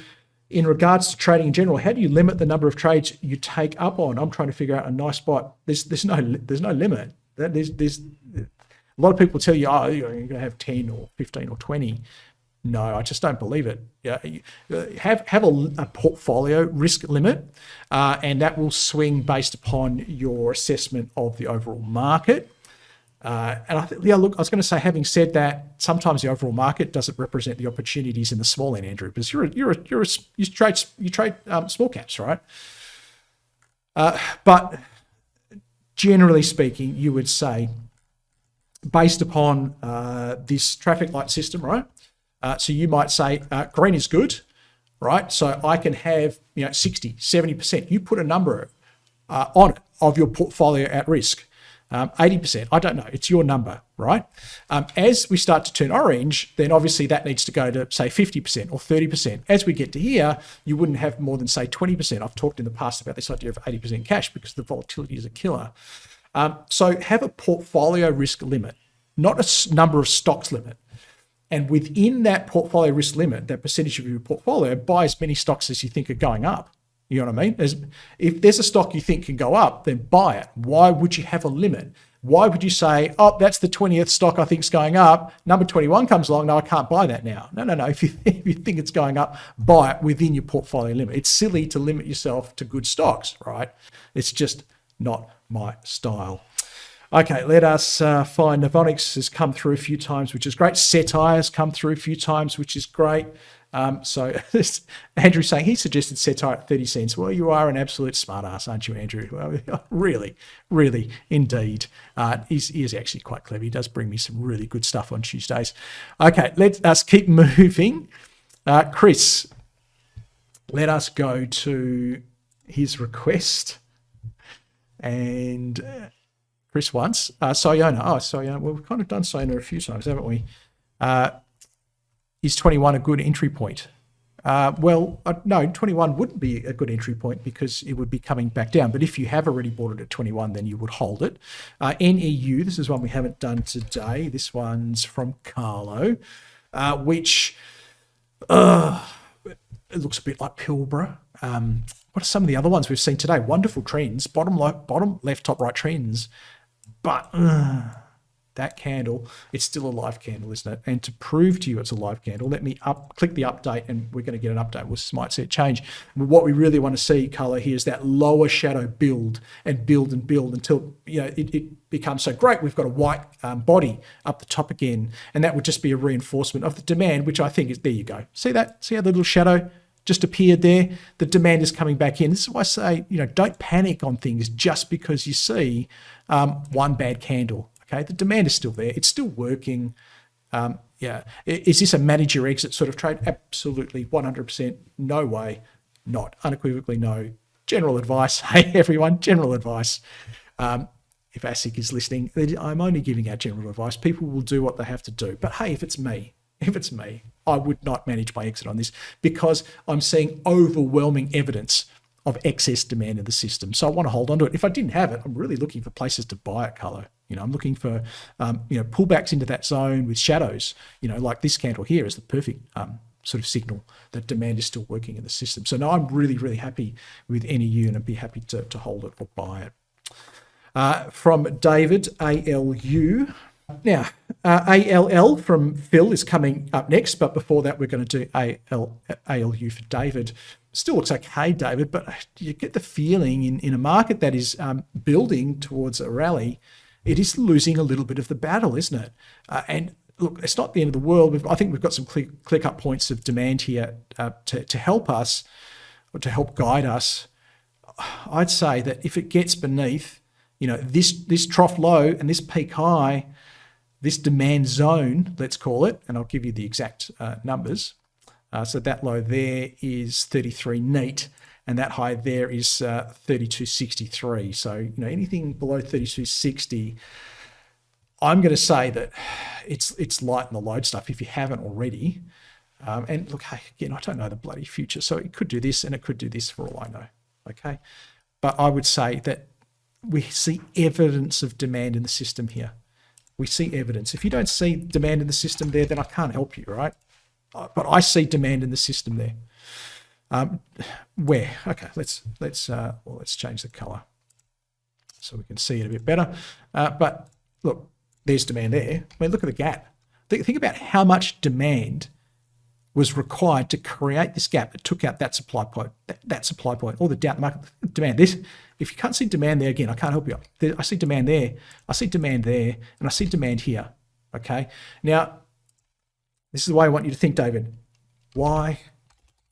In regards to trading in general, how do you limit the number of trades you take up on? I'm trying to figure out a nice spot. There's no limit. There's a lot of people tell you, oh, you're going to have 10 or 15 or 20. No, I just don't believe it. Yeah, have a portfolio risk limit, and that will swing based upon your assessment of the overall market. And I think, yeah, look, I was going to say, having said that, sometimes the overall market doesn't represent the opportunities in the small end, Andrew, because you trade small caps, right? But generally speaking, you would say, based upon this traffic light system, right? So you might say green is good, right? So I can have 60, 70%. You put a number on it of your portfolio at risk. 80%, I don't know, it's your number, right? As we start to turn orange, then obviously that needs to go to, say, 50% or 30%. As we get to here, you wouldn't have more than, say, 20%. I've talked in the past about this idea of 80% cash because the volatility is a killer. So have a portfolio risk limit, not a number of stocks limit. And within that portfolio risk limit, that percentage of your portfolio, buy as many stocks as you think are going up. You know what I mean? If there's a stock you think can go up, then buy it. Why would you have a limit? Why would you say, oh, that's the 20th stock I think is going up. Number 21 comes along. No, I can't buy that now. No. If you think it's going up, buy it within your portfolio limit. It's silly to limit yourself to good stocks, right? It's just not my style. Okay, let us find Novonix has come through a few times, which is great. Cettire has come through a few times, which is great. So Andrew saying he suggested Cettire at 30 cents. Well, you are an absolute smart ass, aren't you, Andrew? Well, really, indeed. He is actually quite clever. He does bring me some really good stuff on Tuesdays. Okay, let us keep moving. Chris, let us go to his request. And Chris wants Sayona. Oh, Sayona. Well, we've kind of done Sayona a few times, haven't we? Is 21 a good entry point? No, 21 wouldn't be a good entry point because it would be coming back down. But if you have already bought it at 21, then you would hold it. NEU, this is one we haven't done today. This one's from Carlo, which it looks a bit like Pilbara. What are some of the other ones we've seen today? Wonderful trends, bottom, left, top, right trends. But that candle, it's still a live candle, isn't it? And to prove to you it's a live candle, let me click the update and we're going to get an update. We might see it change. What we really want to see, Carlo, here is that lower shadow build until it becomes so great. We've got a white body up the top again. And that would just be a reinforcement of the demand, which I think is, there you go. See that? See how the little shadow just appeared there? The demand is coming back in. This is why I say, don't panic on things just because you see one bad candle. Okay, the demand is still there. It's still working. Is this a manage your exit sort of trade? Absolutely, 100%. No way. Not. Unequivocally no. General advice. Hey, everyone, general advice. If ASIC is listening, I'm only giving out general advice. People will do what they have to do. But hey, if it's me, I would not manage my exit on this because I'm seeing overwhelming evidence of excess demand in the system. So I want to hold on to it. If I didn't have it, I'm really looking for places to buy it, Carlo. I'm looking for, pullbacks into that zone with shadows, like this candle here is the perfect sort of signal that demand is still working in the system. So no, I'm really, really happy with NEU and I'd be happy to hold it or buy it. From David, ALU. Now, ALL from Phil is coming up next, but before that, we're going to do ALU for David. Still looks okay, David, but you get the feeling in a market that is building towards a rally, it is losing a little bit of the battle, isn't it? And look, it's not the end of the world. I think we've got some clear-cut points of demand here to help us, or to help guide us. I'd say that if it gets beneath, this trough low and this peak high, this demand zone, let's call it, and I'll give you the exact numbers. So that low there is 33 neat, and that high there is 32.63. So anything below 32.60, I'm going to say that it's light in the load stuff if you haven't already. And look, again, I don't know the bloody future, so it could do this and it could do this for all I know. Okay, but I would say that we see evidence of demand in the system here. We see evidence. If you don't see demand in the system there, then I can't help you, right? But I see demand in the system there. Where? Okay, let's change the color so we can see it a bit better. But look, there's demand there. I mean, look at the gap. Think about how much demand was required to create this gap that took out that supply point, that supply point, or the down market demand. This, if you can't see demand there, again, I can't help you. I see demand there, I see demand there, and I see demand here. Okay. Now, this is the way I want you to think, David. Why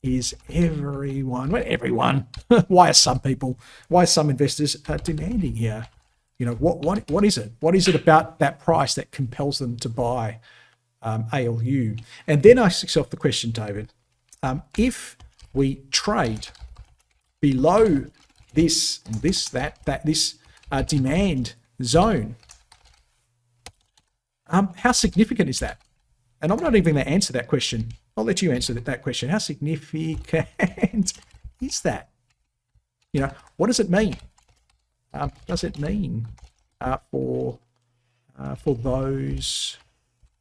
is everyone, why are some people, why are some investors demanding here? What is it? What is it about that price that compels them to buy ALU? And then ask yourself the question, David, if we trade below this demand zone, how significant is that? And I'm not even going to answer that question. I'll let you answer that question. How significant is that? What does it mean? Does it mean for those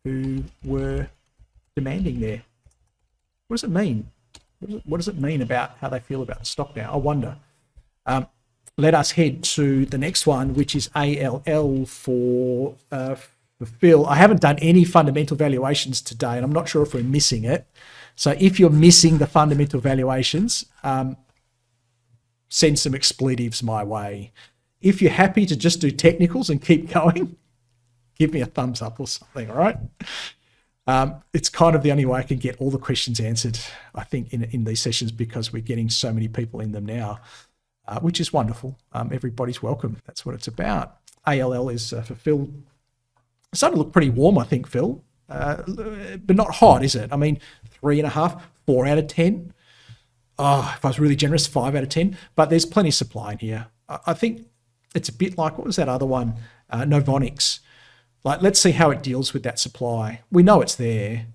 who were demanding there? What does it mean? What does it mean about how they feel about the stock now? I wonder. Let us head to the next one, which is ALL for Phil. I haven't done any fundamental valuations today, and I'm not sure if we're missing it. So if you're missing the fundamental valuations, send some expletives my way. If you're happy to just do technicals and keep going, give me a thumbs up or something, all right? It's kind of the only way I can get all the questions answered, I think, in these sessions, because we're getting so many people in them now, which is wonderful. Everybody's welcome. That's what it's about. ALL is for Phil. It's starting to look pretty warm, I think, Phil, but not hot, is it? I mean, 3.5, 4 out of 10. Oh, if I was really generous, 5 out of 10. But there's plenty of supply in here. I think it's a bit like, what was that other one? Novonix. Like, let's see how it deals with that supply. We know it's there.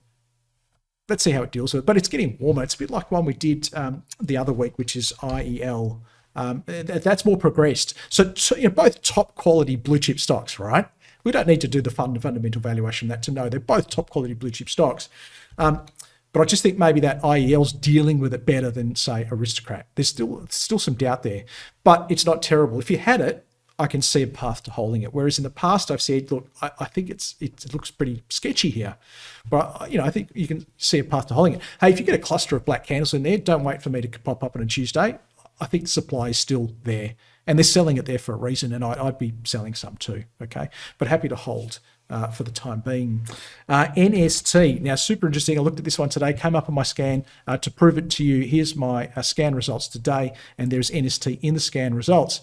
Let's see how it deals with it. But it's getting warmer. It's a bit like one we did the other week, which is IEL. That's more progressed. So both top quality blue chip stocks, right? We don't need to do the fundamental valuation of that to know they're both top quality blue chip stocks. But I just think maybe that IEL's dealing with it better than, say, Aristocrat. There's still some doubt there, but it's not terrible. If you had it, I can see a path to holding it. Whereas in the past, I've said, look, I think it looks pretty sketchy here, but I think you can see a path to holding it. Hey, if you get a cluster of black candles in there, don't wait for me to pop up on a Tuesday. I think the supply is still there, and they're selling it there for a reason, and I'd be selling some too. Okay, but happy to hold for the time being. NST, now super interesting. I looked at this one today, came up on my scan to prove it to you. Here's my scan results today, and there's NST in the scan results.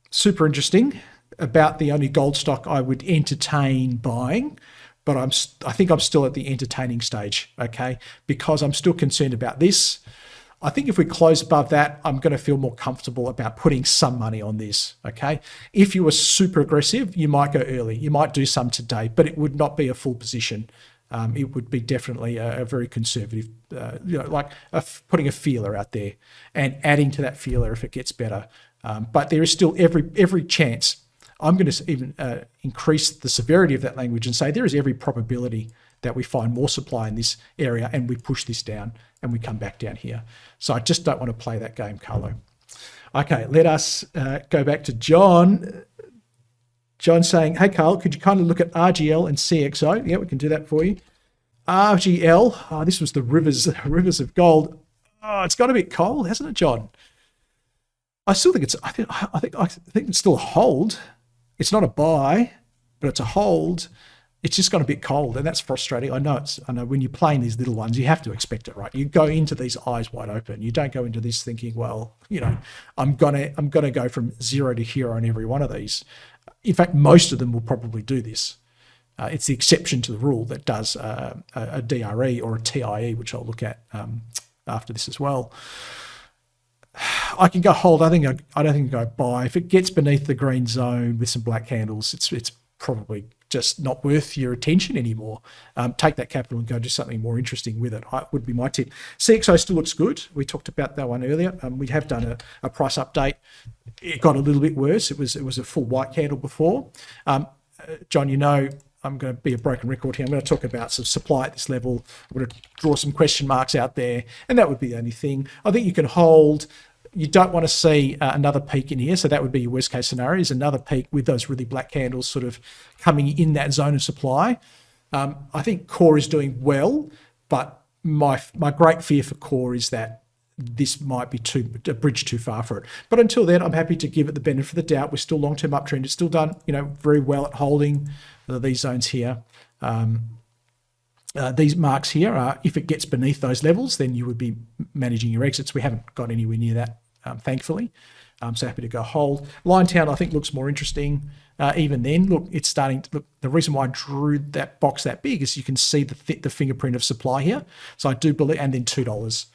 Super interesting. About the only gold stock I would entertain buying, but I think I'm still at the entertaining stage, okay, because I'm still concerned about this. I think if we close above that, I'm going to feel more comfortable about putting some money on this, okay? If you were super aggressive, you might go early. You might do some today, but it would not be a full position. It would be definitely a very conservative, like putting a feeler out there and adding to that feeler if it gets better. But there is still every chance. I'm going to even increase the severity of that language and say there is every probability that we find more supply in this area and we push this down and we come back down here. So I just don't want to play that game, Carlo. Okay, let us go back to John. John saying, hey, Carl, could you kindly look at RGL and CXO? Yeah, we can do that for you. RGL, this was the rivers of gold. Oh, it's got a bit cold, hasn't it, John? I still think I think it's still a hold. It's not a buy, but it's a hold. It's just gone a bit cold, and that's frustrating. I know when you're playing these little ones, you have to expect it, right? You go into these eyes wide open. You don't go into this thinking, well, I'm gonna go from 0 to hero on every one of these. In fact, most of them will probably do this. It's the exception to the rule that does a DRE or a TIE, which I'll look at after this as well. I can go hold. I don't think I go buy. If it gets beneath the green zone with some black candles, it's probably just not worth your attention anymore. Take that capital and go do something more interesting with it. Would be my tip. CXO still looks good. We talked about that one earlier. We have done a price update. It got a little bit worse. It was a full white candle before. John, I'm going to be a broken record here. I'm going to talk about some supply at this level. I'm going to draw some question marks out there, and that would be the only thing. I think you can hold. You don't want to see another peak in here, so that would be your worst case scenario, is another peak with those really black candles sort of coming in that zone of supply. I think core is doing well, but my great fear for core is that this might be a bridge too far for it. But until then, I'm happy to give it the benefit of the doubt. We're still long-term uptrend. It's still done, very well at holding these zones here. These marks here are, if it gets beneath those levels, then you would be managing your exits. We haven't got anywhere near that, thankfully. So happy to go hold. Liontown, I think, looks more interesting. Even then, look, it's starting to look. The reason why I drew that box that big is you can see the fingerprint of supply here. So I do believe, and then $2.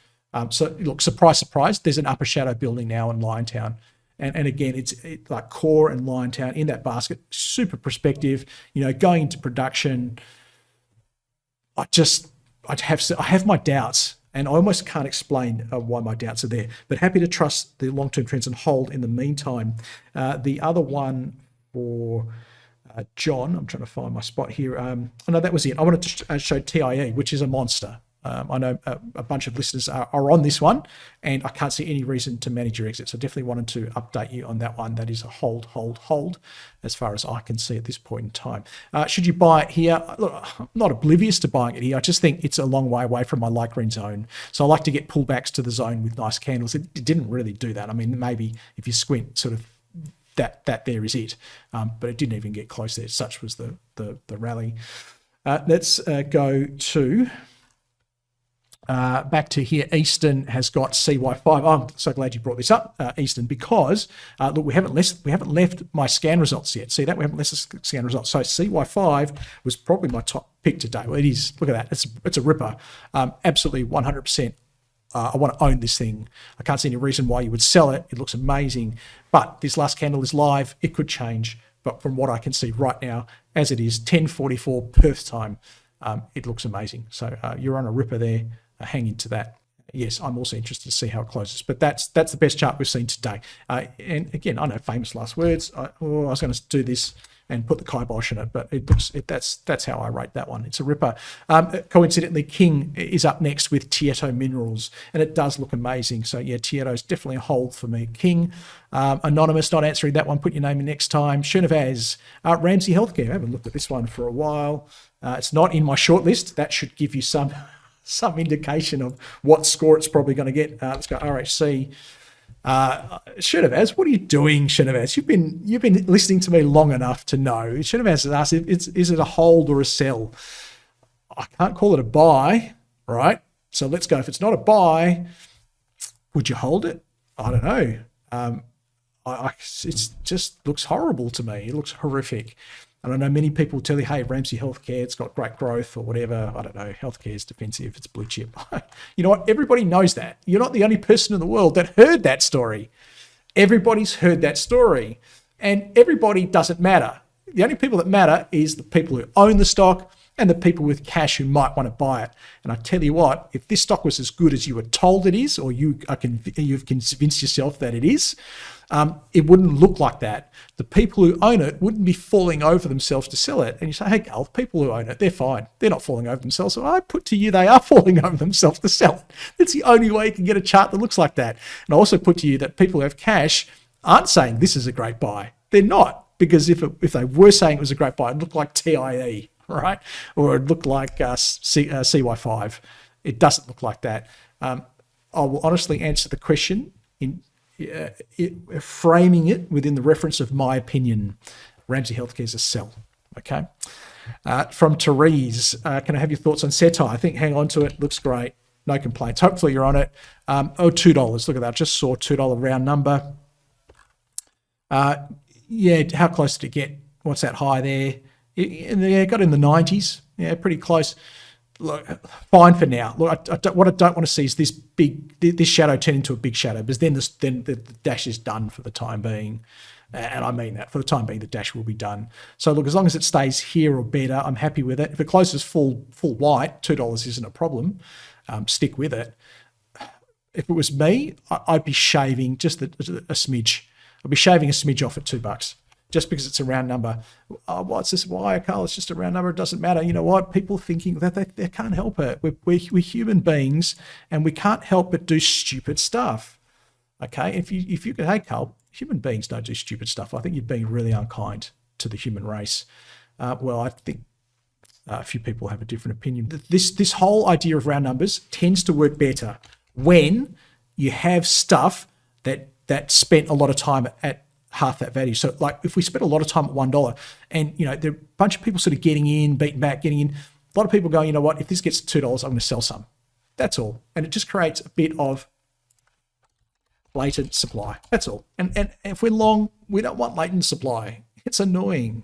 So look, surprise, there's an upper shadow building now in Liontown. And again, it's like core and Liontown in that basket, super prospective, going into production. I have my doubts, and I almost can't explain why my doubts are there, but happy to trust the long-term trends and hold in the meantime. The other one for John, I'm trying to find my spot here. Oh no, that was it. I wanted to show TIE, which is a monster. I know a bunch of listeners are on this one, and I can't see any reason to manage your exit. So definitely wanted to update you on that one. That is a hold, as far as I can see at this point in time. Should you buy it here? Look, I'm not oblivious to buying it here. I just think it's a long way away from my light green zone. So I like to get pullbacks to the zone with nice candles. It didn't really do that. I mean, maybe if you squint, sort of that there is it, but it didn't even get close there. Such was the rally. Let's go to back to here. Eastern has got CY5. I'm so glad you brought this up, Eastern, because look, we haven't left my scan results yet. See that? We haven't left the scan results. So CY5 was probably my top pick today. Well, it is. Look at that. It's a ripper. Absolutely 100%. I want to own this thing. I can't see any reason why you would sell it. It looks amazing. But this last candle is live. It could change. But from what I can see right now, as it is, 10:44 Perth time, it looks amazing. So you're on a ripper there. Hang into that. Yes, I'm also interested to see how it closes. But that's the best chart we've seen today. And again, I know famous last words. I was going to do this and put the kibosh in it, but that's how I rate that one. It's a ripper. Coincidentally, King is up next with Tietto Minerals, and it does look amazing. So yeah, Tietto is definitely a hold for me. King, anonymous, not answering that one. Put your name in next time. Chernivaz, Ramsay Healthcare. I haven't looked at this one for a while. It's not in my shortlist. That should give you some indication of what score it's probably going to get. Let's go RHC. Chernivaz, what are you doing, Chernivaz? You've been listening to me long enough to know. Chernivaz has asked, is it a hold or a sell? I can't call it a buy, right? So let's go. If it's not a buy, would you hold it? I don't know. It just looks horrible to me. It looks horrific. And I know many people tell you, hey, Ramsay Healthcare, it's got great growth or whatever. I don't know. Healthcare is defensive. It's blue chip. You know what? Everybody knows that. You're not the only person in the world that heard that story. Everybody's heard that story. And everybody doesn't matter. The only people that matter is the people who own the stock and the people with cash who might want to buy it. And I tell you what, if this stock was as good as you were told it is, or you've convinced yourself that it is, it wouldn't look like that. The people who own it wouldn't be falling over themselves to sell it. And you say, hey, Carl, the people who own it, they're fine. They're not falling over themselves. So I put to you, they are falling over themselves to sell it. That's the only way you can get a chart that looks like that. And I also put to you that people who have cash aren't saying this is a great buy. They're not, because if they were saying it was a great buy, it looked like TIE, right? Or it looked like CY5. It doesn't look like that. I will honestly answer the question in framing it within the reference of my opinion. Ramsay Healthcare is a sell. Okay. From Therese, can I have your thoughts on Cettire? I think hang on to it. Looks great. No complaints. Hopefully you're on it. $2. Look at that. I just saw $2 round number. Yeah, how close did it get? What's that high there? Yeah, got in the 90s. Yeah, pretty close. Look, fine for now. Look, what I don't want to see is this shadow turn into a big shadow, because then the dash is done for the time being. And I mean that. For the time being, the dash will be done. So look, as long as it stays here or better, I'm happy with it. If it closes full white, $2 isn't a problem. Stick with it. If it was me, I'd be shaving just a smidge. I'd be shaving a smidge off at $2. Just because it's a round number. What's this? Why, Carl? It's just a round number. It doesn't matter. You know what? People thinking that they can't help it. We're human beings, and we can't help but do stupid stuff. Okay? If you could, hey, Carl, human beings don't do stupid stuff. I think you're being really unkind to the human race. Well, I think a few people have a different opinion. This whole idea of round numbers tends to work better when you have stuff that spent a lot of time at half that value. So like if we spent a lot of time at $1 and, you know, there are a bunch of people sort of getting in, beating back, getting in, a lot of people going, you know what, if this gets to $2, I'm going to sell some. That's all. And it just creates a bit of latent supply. That's all. And if we're long, we don't want latent supply. It's annoying.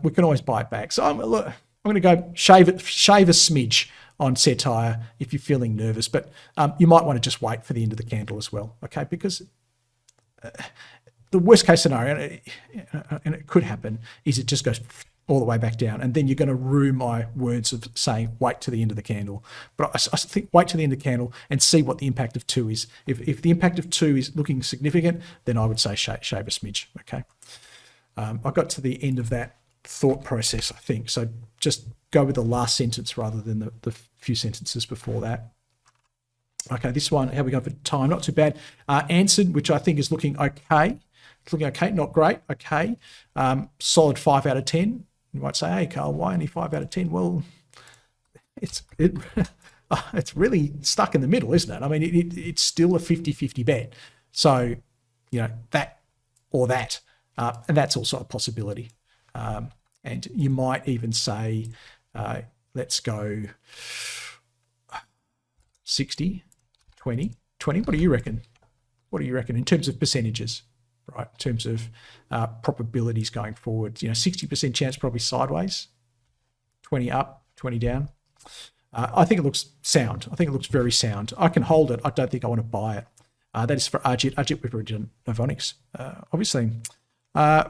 We can always buy it back. So I'm going to go shave a smidge on Cettire if you're feeling nervous, but you might want to just wait for the end of the candle as well, okay? Because the worst case scenario, and it could happen, is it just goes all the way back down, and then you're going to rue my words of saying wait to the end of the candle. But I think wait to the end of the candle and see what the impact of 2 is. If the impact of 2 is looking significant, then I would say shave a smidge, okay? I got to the end of that thought process, I think. So just go with the last sentence rather than the few sentences before that. Okay, this one, how we go for time? Not too bad. Anson, which I think is looking okay. It's looking okay, not great, okay. Solid 5 out of 10. You might say, hey, Carl, why only 5 out of 10? Well, it's really stuck in the middle, isn't it? I mean, it's still a 50-50 bet. So, you know, that or that. And that's also a possibility. And you might even say, let's go 60, 20. What do you reckon? What do you reckon in terms of percentages, right? In terms of probabilities going forward, you know, 60% chance probably sideways, 20 up, 20 down. I think it looks sound. I think it looks very sound. I can hold it. I don't think I want to buy it. That is for Ajit. We've already done Novonix, obviously.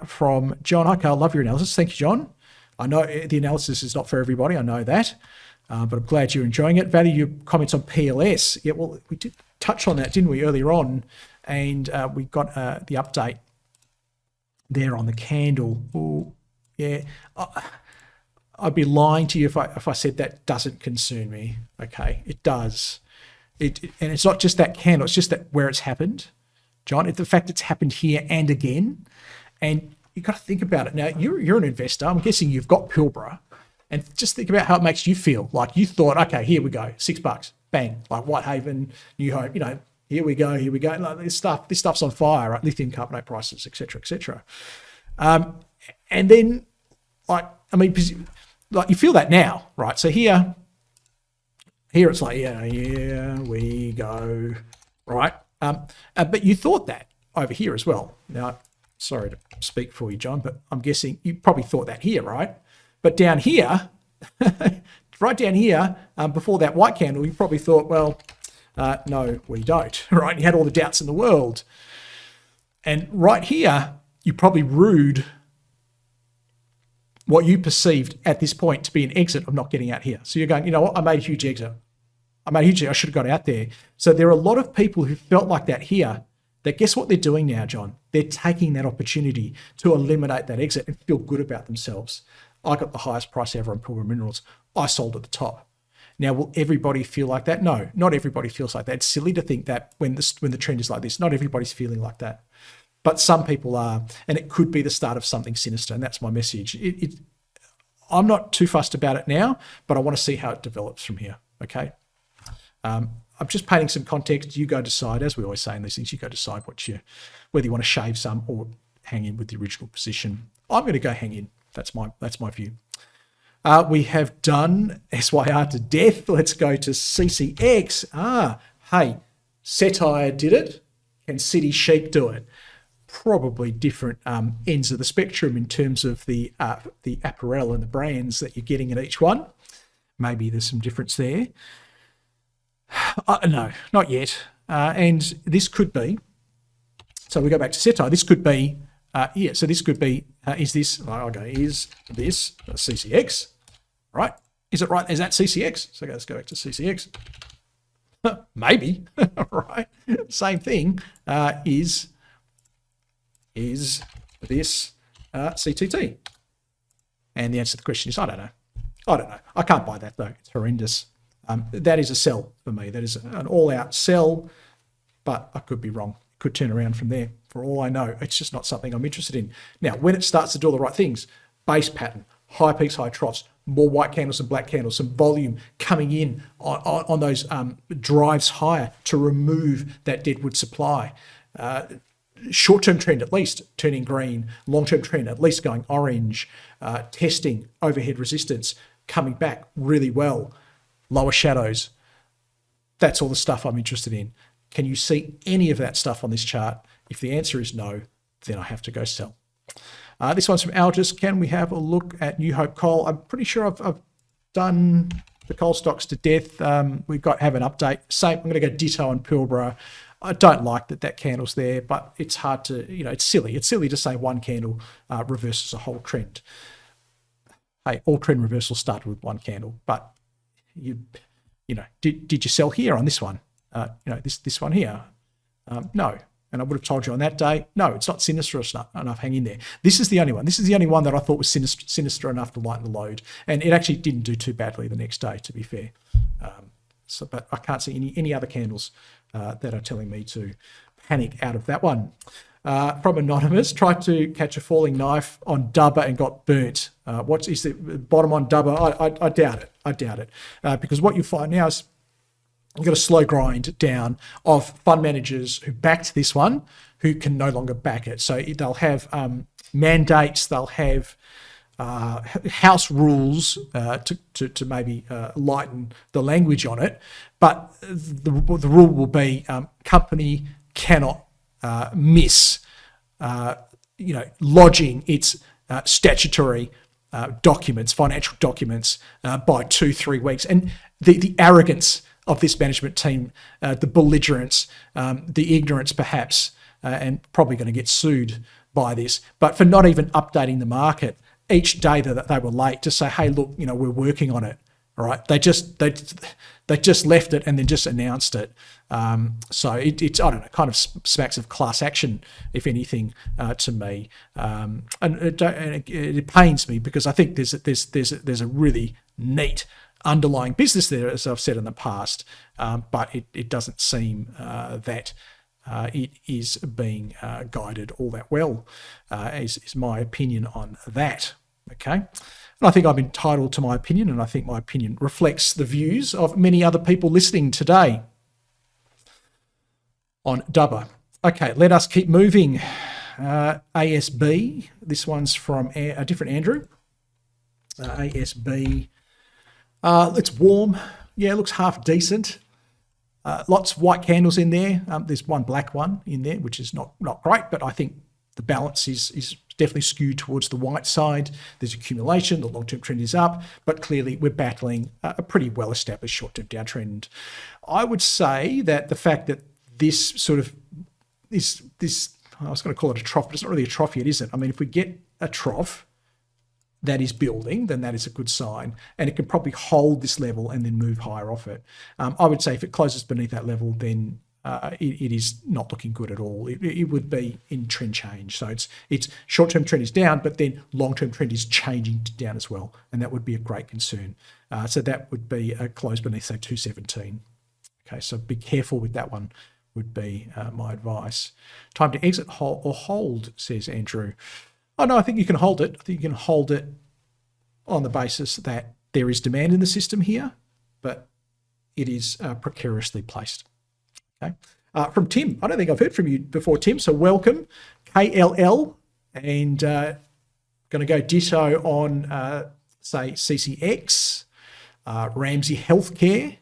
From John, hi Carl, love your analysis. Thank you, John. I know the analysis is not for everybody. I know that, but I'm glad you're enjoying it. Value your comments on PLS. Yeah, well, we did touch on that, didn't we, earlier on? And we got the update there on the candle. Ooh, yeah. I'd be lying to you if I said that doesn't concern me. Okay, it does. And it's not just that candle, it's just that where it's happened, John. The fact it's happened here and again, and you've got to think about it. Now, you're an investor. I'm guessing you've got Pilbara, and just think about how it makes you feel. Like you thought, okay, here we go, $6, bang, like Whitehaven, New Hope, you know, here we go. Like this stuff's on fire, right? Lithium carbonate prices, etc., etc. And then, like, I mean, like you feel that now, right? So here it's like, yeah, here we go, right? But you thought that over here as well. Now, sorry to speak for you, John, but I'm guessing you probably thought that here, right? But down here, right down here, before that white candle, you probably thought, well, no, we don't, right? You had all the doubts in the world. And right here, you probably rued what you perceived at this point to be an exit of not getting out here. So you're going, you know what? I made a huge exit. I should have got out there. So there are a lot of people who felt like that here, that guess what they're doing now, John? They're taking that opportunity to eliminate that exit and feel good about themselves. I got the highest price ever on Pilbara Minerals. I sold at the top. Now, will everybody feel like that? No, not everybody feels like that. It's silly to think that when the trend is like this, not everybody's feeling like that. But some people are, and it could be the start of something sinister, and that's my message. I'm not too fussed about it now, but I want to see how it develops from here, okay? I'm just painting some context. You go decide, as we always say in these things, you go decide whether you want to shave some or hang in with the original position. I'm going to go hang in. That's my view. We have done SYR to death. Let's go to CCX. Hey, Cettire did it. Can City Chic do it? Probably different ends of the spectrum in terms of the apparel and the brands that you're getting in each one. Maybe there's some difference there. No, not yet. And this could be, so we go back to Cettire, this could be, so this could be, is this CCX, right? Is it right? Is that CCX? So let's go back to CCX. Maybe, right? Same thing, is this CTT? And the answer to the question is, I don't know. I can't buy that though. It's horrendous. That is a sell for me. That is an all-out sell, but I could be wrong. Could turn around from there. For all I know, it's just not something I'm interested in. Now, when it starts to do all the right things, base pattern, high peaks, high troughs, more white candles and black candles, some volume coming in on those drives higher to remove that deadwood supply. Short-term trend at least turning green, long-term trend at least going orange, testing overhead resistance, coming back really well. Lower shadows. That's all the stuff I'm interested in. Can you see any of that stuff on this chart? If the answer is no, then I have to go sell. This one's from Algis. Can we have a look at NewHopeCorp? I'm pretty sure I've done the coal stocks to death. We've have an update. Same. I'm going to go ditto on Pilbara. I don't like that candle's there, but it's hard to, it's silly. It's silly to say one candle reverses a whole trend. Hey, all trend reversals started with one candle, but did you sell here on this one? This one here? No, And I would have told you on that day, no, it's not sinister enough, hang in there. This is the only one. This is the only one that I thought was sinister enough to lighten the load. And it actually didn't do too badly the next day, to be fair. But I can't see any other candles that are telling me to panic out of that one. From Anonymous, tried to catch a falling knife on Dubber and got burnt. What is the bottom on Dubber? I doubt it. I doubt it. Because what you find now is you've got a slow grind down of fund managers who backed this one who can no longer back it. So they'll have mandates, they'll have house rules to maybe lighten the language on it. But the rule will be company cannot miss lodging its statutory documents, financial documents by 2-3 weeks. And the arrogance of this management team, the belligerence, the ignorance perhaps, and probably going to get sued by this, but for not even updating the market each day that they were late to say, hey, look, we're working on it. All right, they just left it and then just announced it. So it's I don't know, kind of smacks of class action, if anything, to me. And it pains me because I think there's a really neat underlying business there, as I've said in the past, but it doesn't seem that it is being guided all that well, is my opinion on that. Okay. And I think I'm entitled to my opinion, and I think my opinion reflects the views of many other people listening today on Dubber. Okay, let us keep moving. ASB, this one's from a different Andrew. ASB, it's warm. Yeah, it looks half decent. Lots of white candles in there. There's one black one in there, which is not great, but I think the balance is definitely skewed towards the white side. There's accumulation, the long-term trend is up, but clearly we're battling a pretty well-established short-term downtrend. I would say that the fact that this sort of this I was going to call it a trough, but it's not really a trough yet, is it? I mean, if we get a trough that is building, then that is a good sign, and it can probably hold this level and then move higher off it. I would say if it closes beneath that level, then it is not looking good at all. It would be in trend change. So it's short-term trend is down, but then long-term trend is changing down as well, and that would be a great concern. So that would be a close beneath, say, 217. Okay, so be careful with that one would be my advice. Time to exit or hold, says Andrew. Oh, no, I think you can hold it. I think you can hold it on the basis that there is demand in the system here, but it is precariously placed. Okay. From Tim, I don't think I've heard from you before, Tim, so welcome. KLL, and going to go ditto on, say, CCX, Ramsay Healthcare.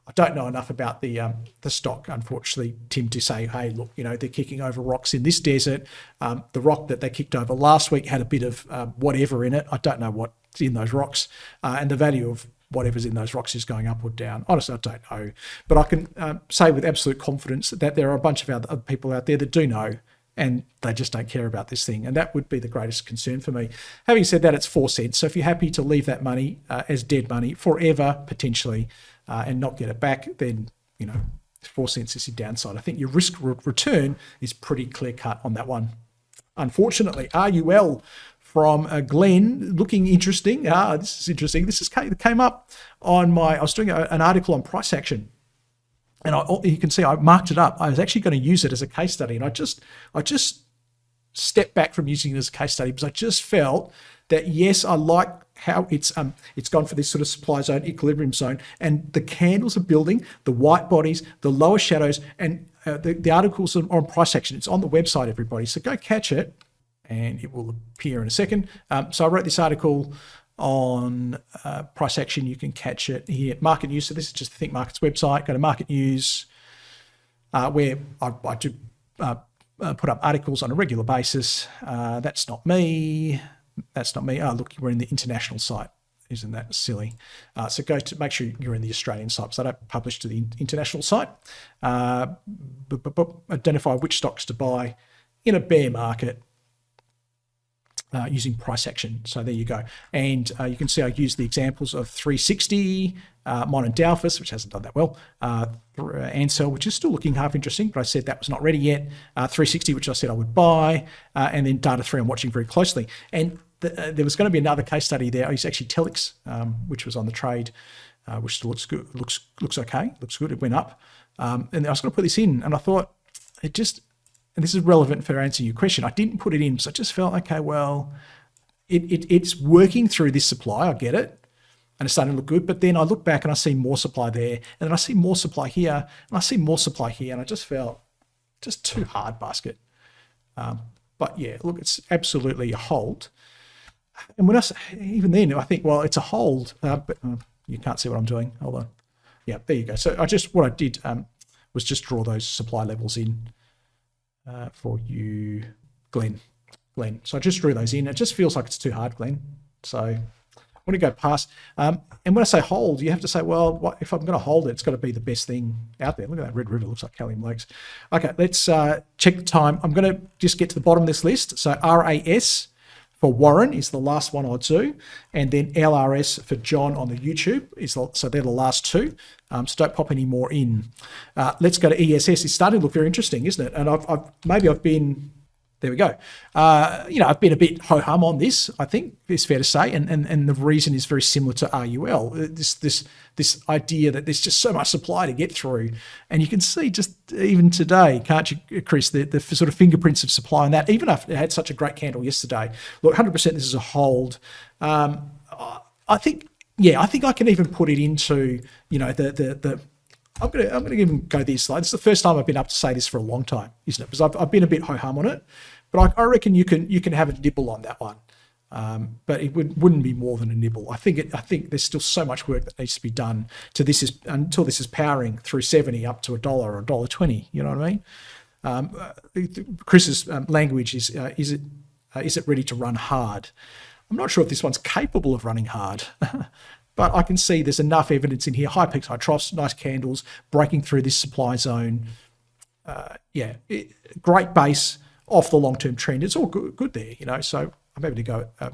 I don't know enough about the stock, unfortunately, Tim, to say, hey, look, they're kicking over rocks in this desert. The rock that they kicked over last week had a bit of whatever in it. I don't know what's in those rocks, and the value of whatever's in those rocks is going up or down. Honestly, I don't know. But I can say with absolute confidence that there are a bunch of other people out there that do know, and they just don't care about this thing. And that would be the greatest concern for me. Having said that, it's 4 cents. So if you're happy to leave that money as dead money forever, potentially, and not get it back, then, 4 cents is your downside. I think your risk return is pretty clear cut on that one. Unfortunately, RUL from Glenn, looking interesting. This is interesting. This came up on I was doing an article on price action, and you can see I marked it up. I was actually going to use it as a case study, and I just stepped back from using it as a case study because I just felt that, yes, I like how it's gone for this sort of supply zone, equilibrium zone, and the candles are building, the white bodies, the lower shadows, and the articles are on price action. It's on the website, everybody, so go catch it, and it will appear in a second. So I wrote this article on price action. You can catch it here at Market News. So this is just the Think Markets website. Go to Market News, where I do put up articles on a regular basis. That's not me. That's not me. Oh, look, we're in the international site. Isn't that silly? So go to make sure you're in the Australian site, because I don't publish to the international site. Identify which stocks to buy in a bear market. using price action. So there you go. And you can see I used the examples of 360, mine and Dalfus, which hasn't done that well, Ansell, which is still looking half interesting, but I said that was not ready yet, 360, which I said I would buy, and then Data 3 I'm watching very closely. And there was going to be another case study there. It's actually Telix, which was on the trade, which still looks good, looks okay, looks good. It went up. And I was going to put this in, and I thought it just, and this is relevant for answering your question, I didn't put it in because I just felt, okay, well, it's working through this supply. I get it. And it's starting to look good. But then I look back and I see more supply there. And then I see more supply here. And I see more supply here. And I just felt just too hard basket. But yeah, look, it's absolutely a hold. And when even then, I think, well, it's a hold. But you can't see what I'm doing. Hold on. Yeah, there you go. So what I did was just draw those supply levels in for you, Glenn. So I just drew those in. It just feels like it's too hard, Glenn. So I want to go past. And when I say hold, you have to say, well, if I'm going to hold it, it's got to be the best thing out there. Look at that red river. Looks like Kalium Lakes. Okay, let's check the time. I'm going to just get to the bottom of this list. So RAS for Warren is the last one I'll do. And then LRS for John on the YouTube. So they're the last two. So don't pop any more in. Let's go to ESS. It's starting to look very interesting, isn't it? And I've been... There we go. I've been a bit ho-hum on this, I think it's fair to say, and the reason is very similar to RUL. This idea that there's just so much supply to get through, and you can see just even today, can't you, Chris, the sort of fingerprints of supply on that. Even after it had such a great candle yesterday, look, 100% this is a hold. I think I can even put it into I'm going to even go this slide. It's the first time I've been up to say this for a long time, isn't it? Because I've been a bit ho-hum on it, but I reckon you can have a nibble on that one. But it wouldn't be more than a nibble. I think there's still so much work that needs to be done until this is powering through 70 up to $1 or $1.20. You know what I mean? Chris's language is it ready to run hard? I'm not sure if this one's capable of running hard. But I can see there's enough evidence in here. High peaks, high troughs, nice candles, breaking through this supply zone. Great base off the long-term trend. It's all good there, So I'm able to go to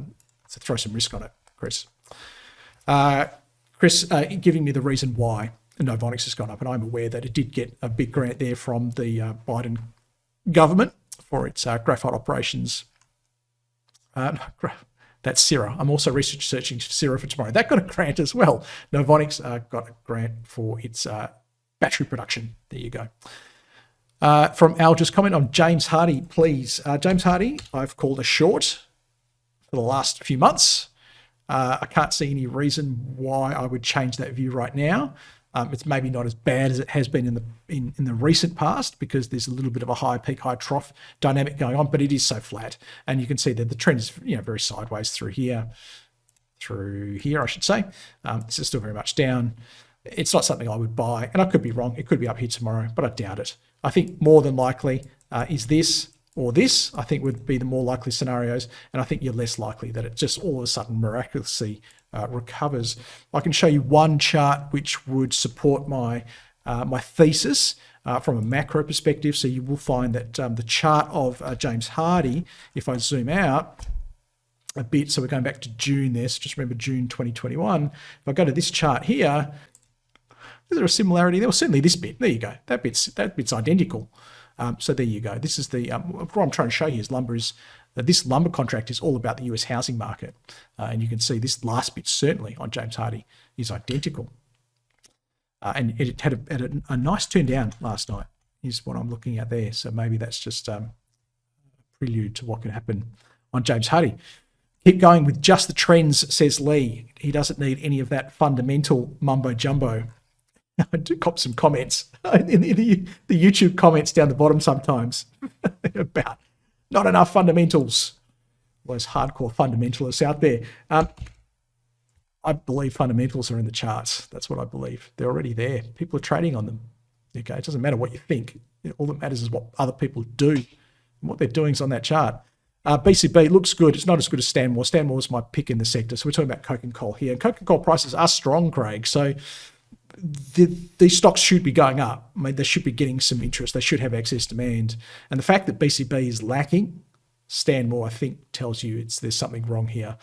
throw some risk on it, Chris. Chris giving me the reason why Novonix has gone up, and I'm aware that it did get a big grant there from the Biden government for its graphite operations. That's Syrah. I'm also researching Syrah for tomorrow. That got a grant as well. Novonix got a grant for its battery production. There you go. From Al, just comment on James Hardy, please. James Hardy, I've called a short for the last few months. I can't see any reason why I would change that view right now. It's maybe not as bad as it has been in the recent past because there's a little bit of a high peak, high trough dynamic going on, but it is so flat. And you can see that the trend is very sideways through here, I should say. This is still very much down. It's not something I would buy, and I could be wrong. It could be up here tomorrow, but I doubt it. I think more than likely is this or this, I think would be the more likely scenarios. And I think you're less likely that it just all of a sudden miraculously recovers. I can show you one chart which would support my thesis from a macro perspective. So you will find that the chart of James Hardy, if I zoom out a bit, so we're going back to June there, so just remember June 2021. If I go to this chart here, is there a similarity there? Well, certainly this bit. There you go. That bit's identical. So there you go. This is what I'm trying to show you is this lumber contract is all about the US housing market. And you can see this last bit certainly on James Hardy is identical. And it had a nice turn down last night is what I'm looking at there. So maybe that's just a prelude to what can happen on James Hardy. Keep going with just the trends, says Lee. He doesn't need any of that fundamental mumbo jumbo. I do cop some comments in the YouTube comments down the bottom sometimes about not enough fundamentals. Those hardcore fundamentalists out there. I believe fundamentals are in the charts. That's what I believe. They're already there. People are trading on them. Okay, it doesn't matter what you think. All that matters is what other people do. And what they're doing is on that chart. BCB looks good. It's not as good as Stanmore. Stanmore was my pick in the sector. So we're talking about coke and coal here. And coke and coal prices are strong, Craig. So these stocks should be going up. I mean, they should be getting some interest. They should have excess demand. And the fact that BCB is lacking Stanmore, I think, tells you there's something wrong here.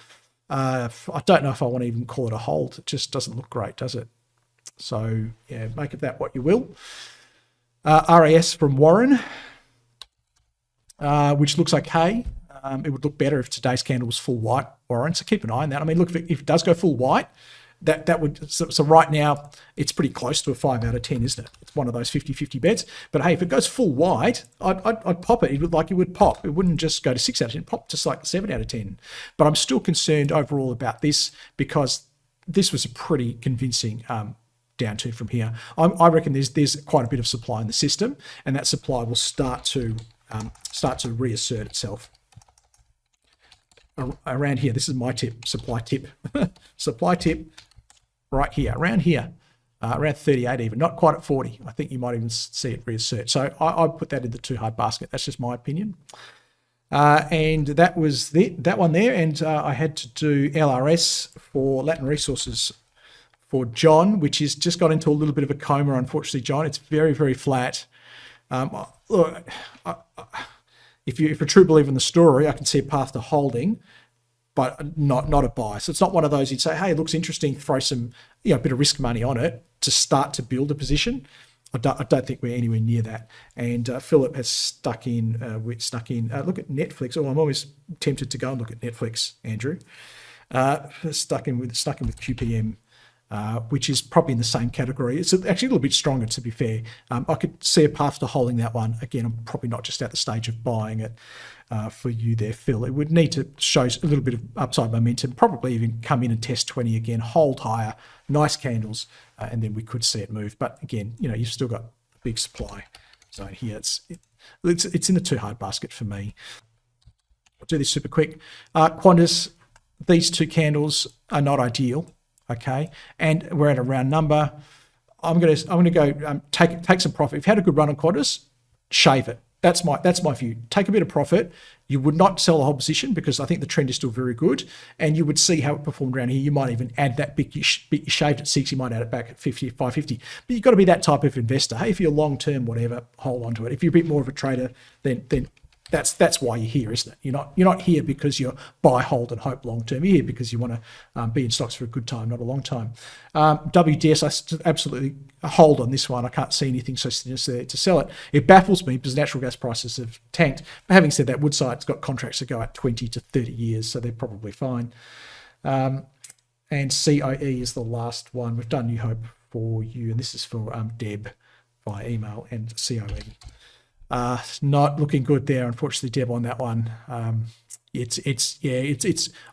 I don't know if I want to even call it a hold. It just doesn't look great, does it? So, yeah, make of that what you will. RAS from Warren, which looks okay. It would look better if today's candle was full white, Warren. So keep an eye on that. I mean, look, if it does go full white, that would, so right now it's pretty close to a 5 out of 10, isn't it? It's one of those 50-50 bets. But hey, if it goes full white, I'd pop it. It would pop. It wouldn't just go to 6 out of 10, pop to like 7 out of 10. But I'm still concerned overall about this because this was a pretty convincing downturn from here. I reckon there's quite a bit of supply in the system, and that supply will start to reassert itself. Around here, this is my tip, supply tip. Supply tip right here, around here, around 38 even, not quite at 40. I think you might even see it reassert. So I put that in the too hard basket. That's just my opinion. And that was that one there. And I had to do LRS for Latin Resources for John, which has just got into a little bit of a coma, unfortunately, John. It's very, very flat. Look, if you're a true believer in the story, I can see a path to holding, but not a buy. So it's not one of those you'd say, hey, it looks interesting, throw some a bit of risk money on it to start to build a position. I don't think we're anywhere near that. And Philip has stuck in. Look at Netflix. Oh, I'm always tempted to go and look at Netflix, Andrew. Stuck in with QPM. Which is probably in the same category. It's actually a little bit stronger, to be fair. I could see a path to holding that one. Again, I'm probably not just at the stage of buying it for you there, Phil. It would need to show a little bit of upside momentum, probably even come in and test 20 again, hold higher, nice candles, and then we could see it move. But again, you've still got a big supply zone here. It's in the too hard basket for me. I'll do this super quick. Qantas, these two candles are not ideal. Okay, and we're at a round number. I'm gonna go take some profit. If you had a good run on Qantas, shave it. That's my view. Take a bit of profit. You would not sell the whole position because I think the trend is still very good, and you would see how it performed around here. You might even add that bit you shaved at 6. You might add it back at 50, 550. But you've got to be that type of investor. Hey, if you're long term, whatever, hold on to it. If you're a bit more of a trader, then that's why you're here, isn't it? You're not here because you're buy, hold, and hope long term. You're here because you want to be in stocks for a good time, not a long time. WDS, I absolutely hold on this one. I can't see anything so sinister there to sell it. It baffles me because natural gas prices have tanked. But having said that, Woodside's got contracts that go out 20 to 30 years, so they're probably fine. And COE is the last one. We've done New Hope for you, and this is for Deb by email and COE. Not looking good there, unfortunately, Deb, on that one. It's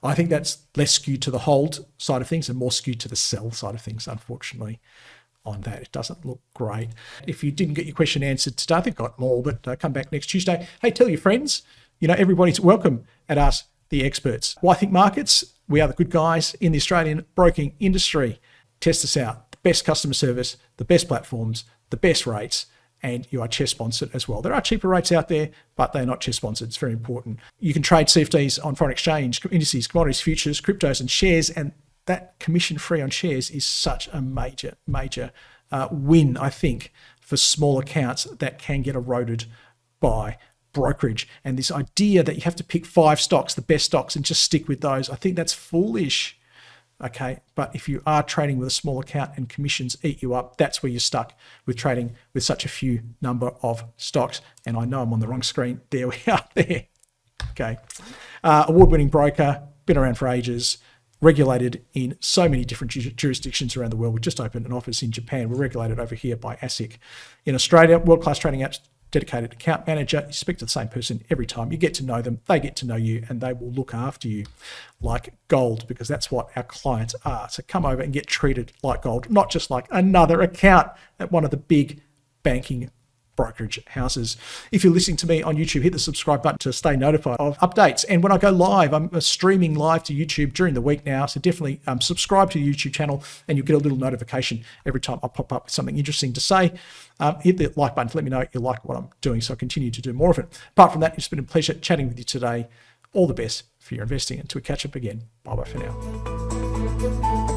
I think that's less skewed to the hold side of things and more skewed to the sell side of things, unfortunately, on that. It doesn't look great. If you didn't get your question answered today, I think I got more, but come back next Tuesday. Hey, tell your friends, everybody's welcome at Us the Experts. Why Think Markets? We are the good guys in the Australian broking industry. Test us out. The best customer service, the best platforms, the best rates, and you are CHESS sponsored as well. There are cheaper rates out there, but they're not CHESS sponsored. It's very important. You can trade CFDs on foreign exchange, indices, commodities, futures, cryptos, and shares, and that commission free on shares is such a major win, I think, for small accounts that can get eroded by brokerage. And this idea that you have to pick 5 stocks, the best stocks, and just stick with those, I think that's foolish. Okay, but if you are trading with a small account and commissions eat you up, that's where you're stuck with trading with such a few number of stocks. And I know I'm on the wrong screen. There we are there. Okay. Award-winning broker, been around for ages, regulated in so many different jurisdictions around the world. We just opened an office in Japan. We're regulated over here by ASIC. In Australia, world-class trading apps, dedicated account manager. You speak to the same person every time. You get to know them, they get to know you, and they will look after you like gold, because that's what our clients are. So come over and get treated like gold, not just like another account at one of the big banking brokerage houses. If you're listening to me on YouTube, hit the subscribe button to stay notified of updates. And when I go live, I'm streaming live to YouTube during the week now. So definitely subscribe to the YouTube channel and you'll get a little notification every time I pop up with something interesting to say. Hit the like button to let me know you like what I'm doing, so I continue to do more of it. Apart from that, it's been a pleasure chatting with you today. All the best for your investing. Until we catch up again. Bye-bye for now.